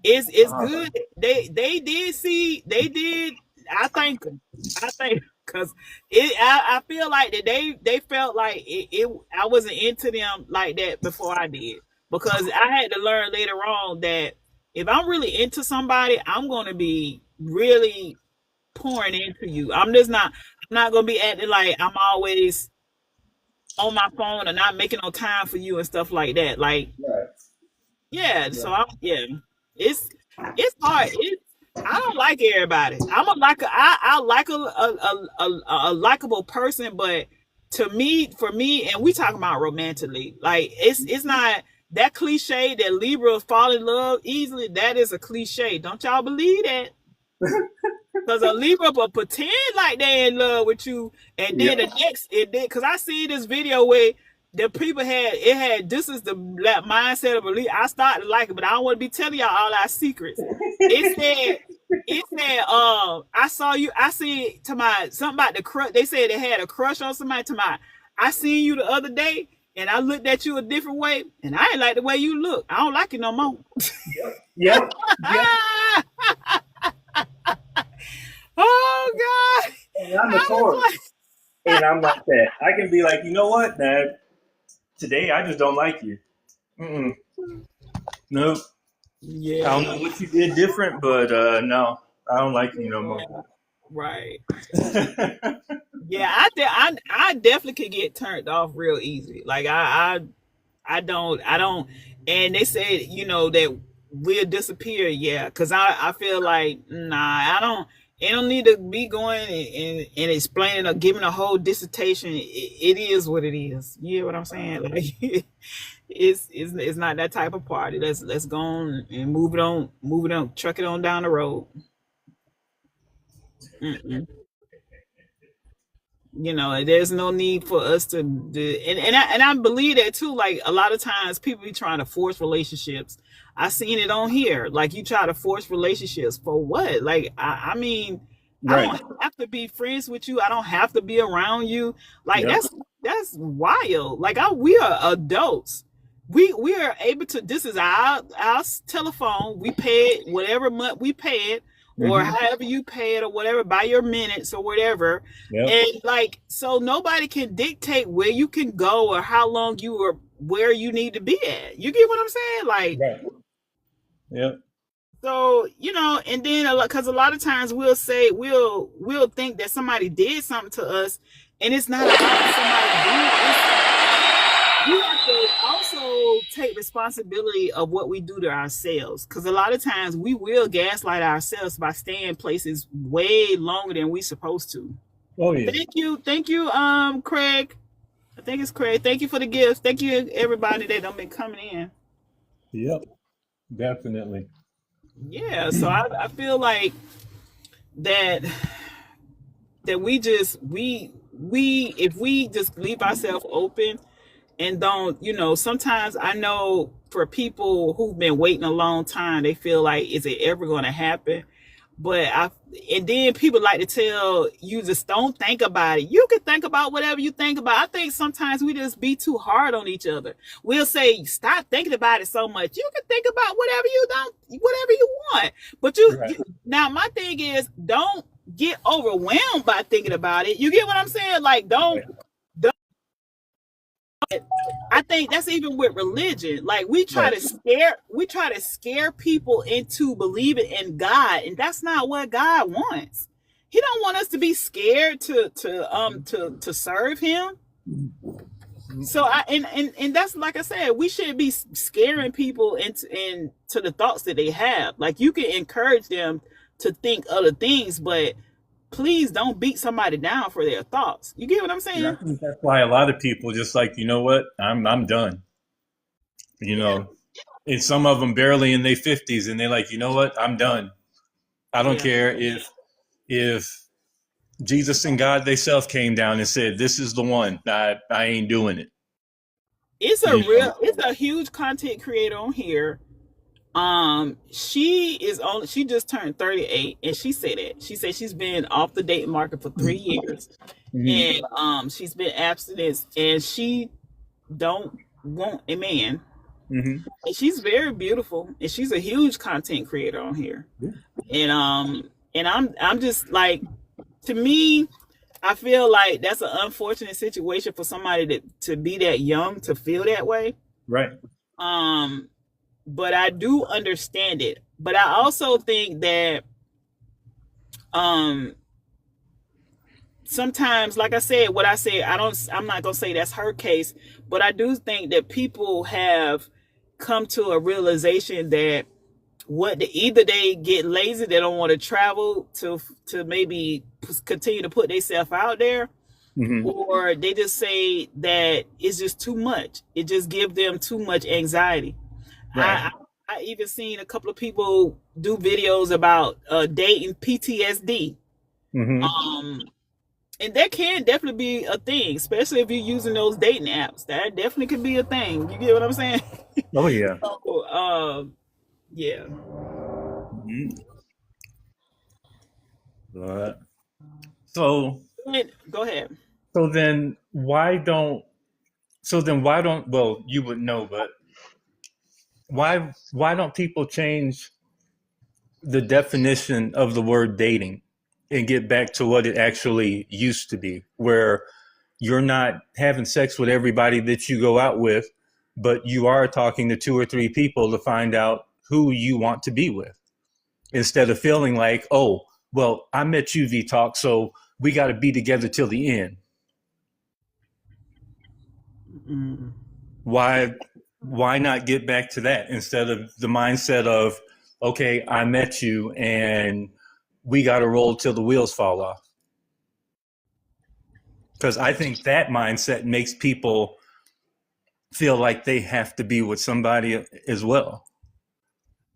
Speaker 1: is
Speaker 2: Uh-huh.
Speaker 1: good. They did. I thank them. I think, because I feel like that they felt like I wasn't into them like that before I did, because I had to learn later on that if I'm really into somebody, I'm going to be really pouring into you. I'm not going to be acting like I'm always on my phone or not making no time for you and stuff like that. Like,
Speaker 2: Right,
Speaker 1: yeah, so
Speaker 2: right,
Speaker 1: it's it's hard. I don't like everybody. I like a likable person, but for me, and we talking about romantically, like, it's not that cliche that Libra fall in love easily. That is a cliche. Don't y'all believe that? Because a Libra will pretend like they in love with you, and then
Speaker 2: yep,
Speaker 1: the next it did. Because I see this video where the people had this is the mindset of a Libra. I started to like it, but I don't want to be telling y'all all our secrets. It said I saw you. I see to my something about the crush. They said they had a crush on somebody. To my I seen you the other day, and I looked at you a different way, and I ain't like the way you look. I don't like you no more.
Speaker 2: yep, yep, yep.
Speaker 1: Oh God!
Speaker 2: And I'm a
Speaker 1: I was
Speaker 2: Taurus,
Speaker 1: like,
Speaker 2: and I'm like that. I can be like, you know what, Dad? Today I just don't like you. Mm-mm. Nope. I don't
Speaker 1: yeah,
Speaker 2: know what you did different, but no, I don't like you no more.
Speaker 1: yeah, right. Yeah, I definitely could get turned off real easy. Like, I don't, and they said, that we'll disappear. Yeah, because I feel like, nah, I don't. It don't need to be going and explaining or giving a whole dissertation. It is what it is. You know what I'm saying? Like, it's not that type of party. Let's go on and move it on, truck it on down the road. Mm-mm. There's no need for us to do, and I believe that too. Like, a lot of times people be trying to force relationships. I seen it on here. Like, you try to force relationships for what? Like, I mean, I
Speaker 2: Right.
Speaker 1: don't have to be friends with you. I don't have to be around you. Like,
Speaker 2: Yep.
Speaker 1: that's wild. Like, we are adults. We are able to. This is our telephone. We pay it whatever month we pay it, or
Speaker 2: Mm-hmm.
Speaker 1: however you pay it, or whatever, by your minutes or whatever.
Speaker 2: Yep.
Speaker 1: And, like, so nobody can dictate where you can go or how long you are where you need to be at. You get what I'm saying? Like,
Speaker 2: Right. Yep.
Speaker 1: so, and then, because a lot of times we'll think that somebody did something to us, and it's not about what somebody did. We have to also take responsibility of what we do to ourselves, because a lot of times we will gaslight ourselves by staying places way longer than we supposed to.
Speaker 2: Oh yeah.
Speaker 1: Thank you, Craig. I think it's Craig. Thank you for the gifts. Thank you, everybody that have been coming in.
Speaker 2: Yep. Definitely.
Speaker 1: Yeah, so I feel like that that we if we just leave ourselves open and don't, sometimes I know for people who've been waiting a long time, they feel like, is it ever going to happen? And then people like to tell you, just don't think about it. You can think about whatever you think about. I think sometimes we just be too hard on each other. We'll say, stop thinking about it so much. You can think about whatever you want. But
Speaker 2: Right.
Speaker 1: now my thing is, don't get overwhelmed by thinking about it. You get what I'm saying? Like, don't. I think that's even with religion. Like, we try
Speaker 2: Right.
Speaker 1: to scare people into believing in God, and that's not what God wants. He don't want us to be scared to serve him. So and that's, like I said, we shouldn't be scaring people into the thoughts that they have. Like, you can encourage them to think other things, but please don't beat somebody down for their thoughts. You get what I'm
Speaker 2: And I
Speaker 1: saying?
Speaker 2: think that's why a lot of people just like, you know what, I'm done. You
Speaker 1: Yeah.
Speaker 2: know, and some of them barely in their 50s, and they're like, you know what, I'm done. I don't
Speaker 1: Yeah.
Speaker 2: care if Jesus and God themselves came down and said, "This is the one." I ain't doing it. You know.
Speaker 1: It's a huge content creator on here. She just turned 38, and she said it. She said she's been off the dating market for 3 years,
Speaker 2: Mhm.
Speaker 1: and she's been abstinent, and she don't want a man.
Speaker 2: Mhm.
Speaker 1: And she's very beautiful, and she's a huge content creator on here.
Speaker 2: Yeah.
Speaker 1: And I'm just like, to me, I feel like that's an unfortunate situation for somebody to be that young to feel that way.
Speaker 2: Right.
Speaker 1: Um, but I do understand it. But I also think that um sometimes, like I said, what I said, I'm not gonna say that's her case, but I do think that people have come to a realization that either they get lazy, they don't want to travel to maybe continue to put themselves out there,
Speaker 2: Mhm.
Speaker 1: or they just say that it's just too much. It just gives them too much anxiety.
Speaker 2: Right.
Speaker 1: I even seen a couple of people do videos about dating PTSD.
Speaker 2: Mhm.
Speaker 1: Um, and that can definitely be a thing, especially if you're using those dating apps. That definitely could be a thing. You get what I'm saying?
Speaker 2: Oh yeah.
Speaker 1: So, yeah.
Speaker 2: Mhm. But so
Speaker 1: Go ahead.
Speaker 2: so then why don't well, you would know, but why don't people change the definition of the word dating and get back to what it actually used to be, where you're not having sex with everybody that you go out with, but you are talking to two or three people to find out who you want to be with, instead of feeling like, oh, well, I met you, V Talk, so we got to be together till the end.
Speaker 1: Mm.
Speaker 2: Why why not get back to that instead of the mindset of, okay, I met you and we got to roll till the wheels fall off? Because I think that mindset makes people feel like they have to be with somebody as well.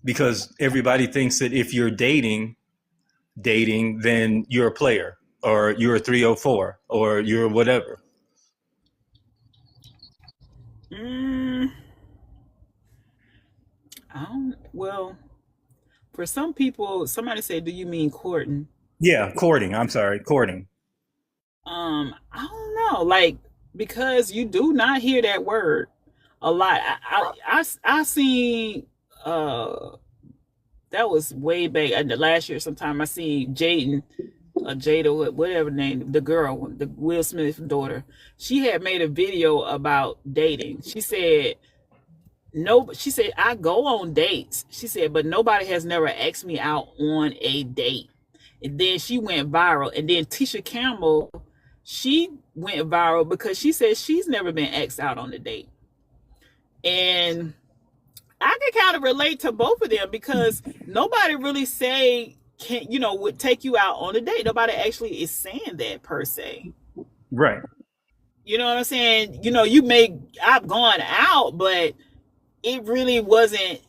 Speaker 2: Because everybody thinks that if you're dating, then you're a player or you're a 304 or you're whatever.
Speaker 1: Mm, well, for some people, somebody said, "Do you mean courting?"
Speaker 2: Yeah, courting. I'm sorry, courting.
Speaker 1: I don't know, like, because you do not hear that word a lot. I seen that was way back in the last year. Sometime I seen Jada, whatever name, the girl, the Will Smith daughter. She had made a video about dating. She said no. She said, I go on dates. She said, but nobody has never asked me out on a date. And then she went viral. And then Tisha Campbell, she went viral because she said she's never been asked out on a date. And I can kind of relate to both of them, because nobody really would take you out on a date. Nobody actually is saying that per se.
Speaker 2: Right.
Speaker 1: You know what I'm saying? I've gone out, but it really wasn't.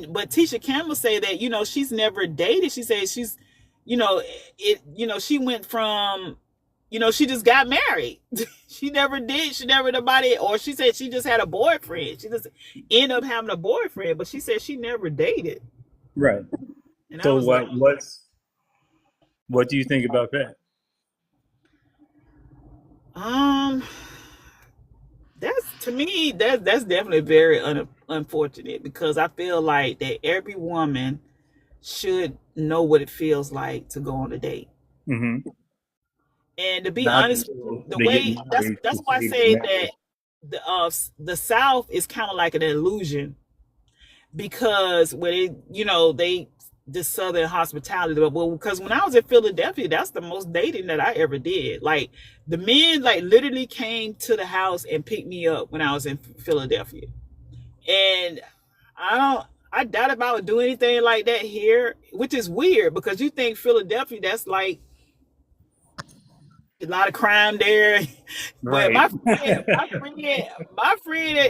Speaker 1: But Tisha Campbell said that, she's never dated. She said she's, she went from she just got married. She never did. She never nobody, or she said she just had a boyfriend. She just ended up having a boyfriend, but she said she never dated.
Speaker 2: Right.
Speaker 1: And I
Speaker 2: So
Speaker 1: was like,
Speaker 2: what do you think about that?
Speaker 1: um, that's to me that's definitely very unfortunate because I feel like that every woman should know what it feels like to go on a date.
Speaker 2: Hmm.
Speaker 1: And to be
Speaker 2: Not
Speaker 1: honest with you,
Speaker 2: until
Speaker 1: the
Speaker 2: they get
Speaker 1: way
Speaker 2: married
Speaker 1: that's
Speaker 2: to
Speaker 1: why I
Speaker 2: say
Speaker 1: say
Speaker 2: they're
Speaker 1: that
Speaker 2: married.
Speaker 1: the South is kind of like an illusion because when they this Southern hospitality, well, because when I was in Philadelphia, that's the most dating that I ever did. Like the men like literally came to the house and picked me up when I was in Philadelphia, and I doubt if I would do anything like that here, which is weird because you think Philadelphia, that's like a lot of crime there. But
Speaker 2: Right.
Speaker 1: my friend,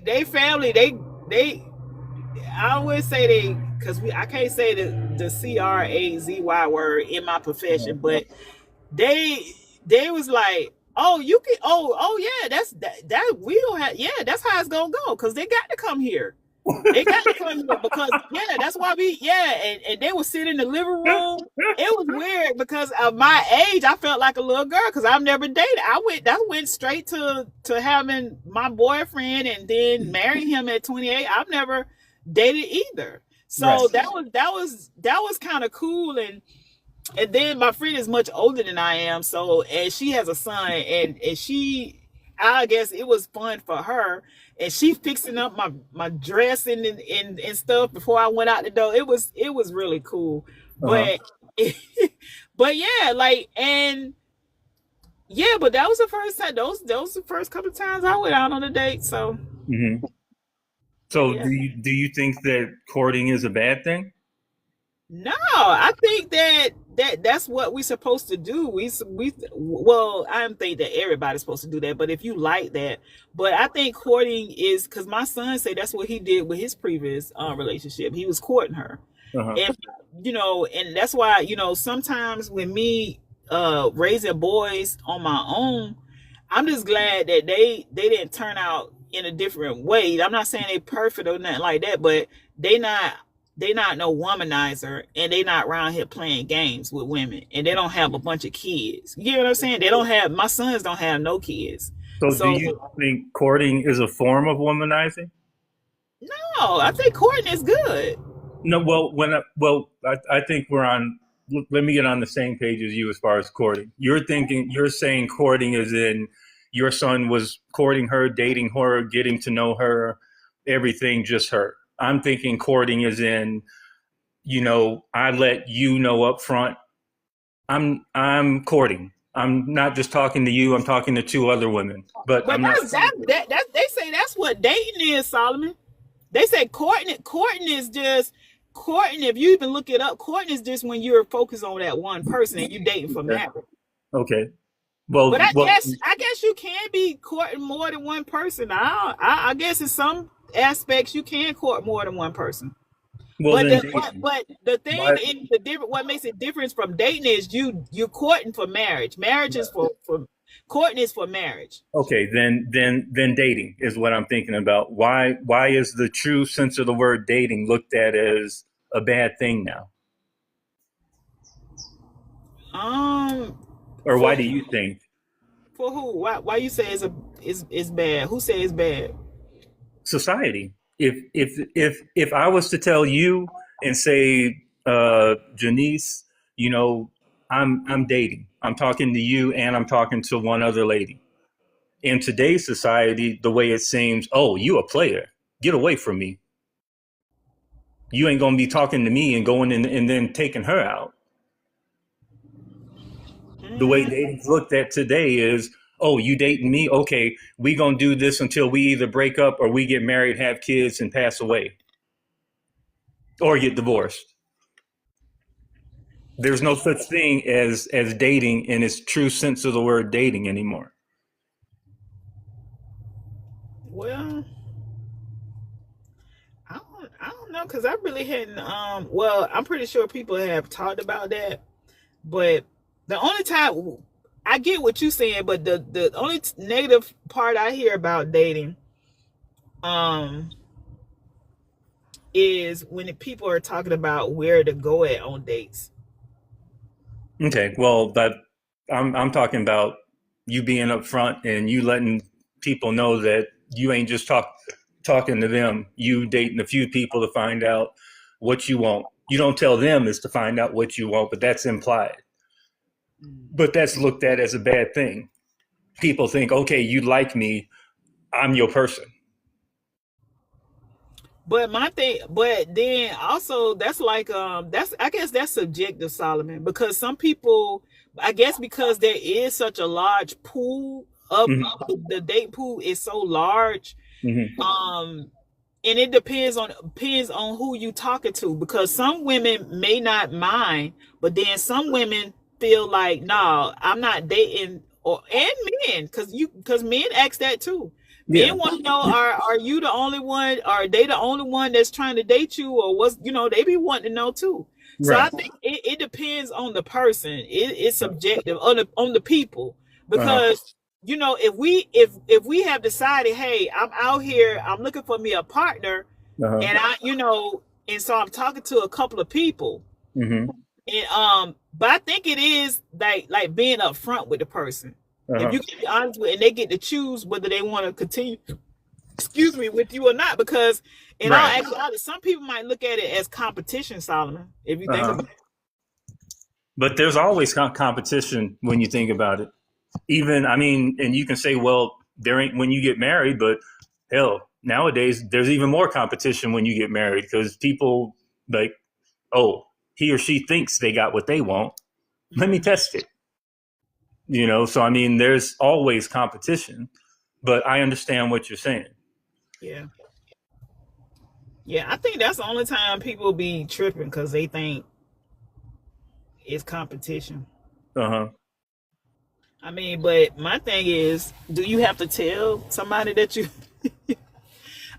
Speaker 1: they family, they, I always say they, because I can't say the crazy word in my profession, but they they was like, oh, you can, oh yeah, that we don't have, yeah, that's how it's gonna go, because they got to come here. They got to come here because yeah, that's why and they would sit in the living room. It was weird because of my age. I felt like a little girl because I've never dated. I went straight to having my boyfriend and then marrying him at 28. I've never dated either. So
Speaker 2: Right.
Speaker 1: that was kind of cool. And then my friend is much older than I am, so and she has a son, and she, I guess it was fun for her, and she fixing up my dress and stuff before I went out the door. It was really cool,
Speaker 2: Uh-huh.
Speaker 1: but but yeah, like, and yeah, but that was the first time. Those the first couple of times I went out on a date. So
Speaker 2: Hmm. So
Speaker 1: yeah.
Speaker 2: do you think that courting is a bad thing?
Speaker 1: No, I think that's what we're supposed to do. We well, I don't think that everybody's supposed to do that, but if you like that, but I think courting is because my son said that's what he did with his previous relationship. He was courting her,
Speaker 2: Uh-huh.
Speaker 1: and and that's why sometimes when me raising boys on my own, I'm just glad that they didn't turn out in a different way. I'm not saying they perfect or nothing like that, but they not they not no womanizer, and they not around here playing games with women, and they don't have a bunch of kids. You know what I'm saying? They don't have My sons don't have no kids.
Speaker 2: So do
Speaker 1: So
Speaker 2: you think courting is a form of womanizing?
Speaker 1: no, I think courting is good.
Speaker 2: No, I think we're on. Let me get on the same page as you as far as courting. You're saying courting is in your son was courting her, dating her, getting to know her, everything just her. I'm thinking courting is in, I let you know up front. I'm courting. I'm not just talking to you. I'm talking to two other women, but
Speaker 1: But
Speaker 2: I'm not.
Speaker 1: that they say that's what dating is, Solomon. They say courting is just courting. If you even look it up, courting is just when you're focused on that one person and you dating for
Speaker 2: Okay.
Speaker 1: marriage.
Speaker 2: Okay.
Speaker 1: But
Speaker 2: Well,
Speaker 1: I guess you can be courting more than one person. I guess in some aspects you can court more than one person.
Speaker 2: well,
Speaker 1: But
Speaker 2: then dating.
Speaker 1: the thing
Speaker 2: Why?
Speaker 1: is the different. What makes it different from dating is you courting for marriage. Marriage is for courting is for marriage.
Speaker 2: Okay, then dating is what I'm thinking about. Why is the true sense of the word dating looked at as a bad thing now?
Speaker 1: Um,
Speaker 2: Or
Speaker 1: for
Speaker 2: why do
Speaker 1: who?
Speaker 2: you think
Speaker 1: For who? Why you say it's bad? Who say it's bad?
Speaker 2: society? If I was to tell you and say, Janice, you know, I'm dating. I'm talking to you and I'm talking to one other lady. In today's society, the way it seems, oh, you a player. Get away from me. You ain't gonna be talking to me and going in and then taking her out. The way
Speaker 1: Mm,
Speaker 2: dating's looked at today is, oh, you dating me? Okay, we gonna do this until we either break up or we get married, have kids, and pass away, or get divorced. There's no such thing as dating in its true sense of the word dating anymore.
Speaker 1: well, I don't know because I really hadn't. Well, I'm pretty sure people have talked about that, but the only time. I get what you're saying, but the only negative part I hear about dating, is when people are talking about where to go at on dates.
Speaker 2: Okay, well, I'm talking about you being upfront and you letting people know that you ain't just talking to them. You dating a few people to find out what you want. You don't tell them is to find out what you want, but that's implied. But that's looked at as a bad thing. People think, okay, you like me, I'm your person.
Speaker 1: But my thing, but then also that's like that's I guess that's subjective, Solomon, because some people, I guess because there is such a large pool of
Speaker 2: Mm-hmm.
Speaker 1: the date pool is so large,
Speaker 2: Mm-hmm.
Speaker 1: and it depends on who you talking to, because some women may not mind, but then some women feel like, no, I'm not dating, or and men, because men ask that too.
Speaker 2: Yeah,
Speaker 1: Men want to know, are you the only one? Are they the only one that's trying to date you, or what's, they be wanting to know too. So I
Speaker 2: right.
Speaker 1: think it depends on the person. It's subjective on the people,
Speaker 2: Uh-huh.
Speaker 1: because if we have decided, hey, I'm out here, I'm looking for me a partner,
Speaker 2: Uh-huh.
Speaker 1: and and so I'm talking to a couple of people,
Speaker 2: Mm-hmm.
Speaker 1: and but I think it is like being upfront with the person. If
Speaker 2: Uh-huh.
Speaker 1: you can be honest with, and they get to choose whether they want to continue, excuse me, with you or not, because in all
Speaker 2: Right.
Speaker 1: actuality, some people might look at it as competition, Solomon. If you think
Speaker 2: Uh-huh.
Speaker 1: about it.
Speaker 2: But there's always competition when you think about it. Even, I mean, and you can say, well, there ain't when you get married, but hell, nowadays there's even more competition when you get married because people like, oh, he or she thinks they got what they want. Let me test it. So I mean, there's always competition, but I understand what you're saying.
Speaker 1: Yeah. Yeah, I think that's the only time people be tripping, because they think it's competition.
Speaker 2: Uh huh.
Speaker 1: I mean, but my thing is, do you have to tell somebody that you?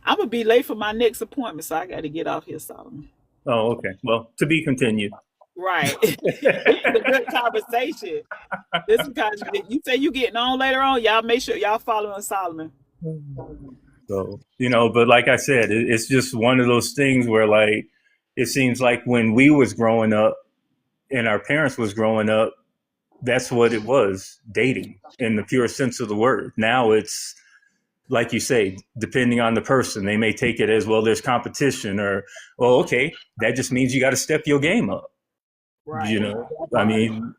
Speaker 1: I'm gonna be late for my next appointment, so I got to get off here, Solomon.
Speaker 2: Oh, okay. Well, to be continued.
Speaker 1: Right. It's a good conversation. This is kind of, you say you getting on later on. Y'all make sure y'all following Solomon.
Speaker 2: So, but like I said, it's just one of those things where like it seems like when we was growing up and our parents was growing up, that's what it was, dating in the pure sense of the word. Now it's like you say, depending on the person, they may take it as, well, there's competition, or, well, okay, that just means you got to step your game up.
Speaker 1: Right.
Speaker 2: I mean,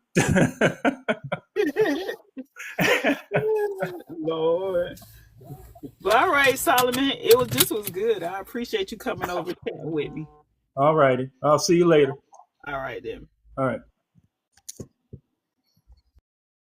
Speaker 1: Lord. But all right, Solomon. This was good. I appreciate you coming over chatting with me.
Speaker 2: all righty. I'll see you later.
Speaker 1: All right then.
Speaker 2: All right.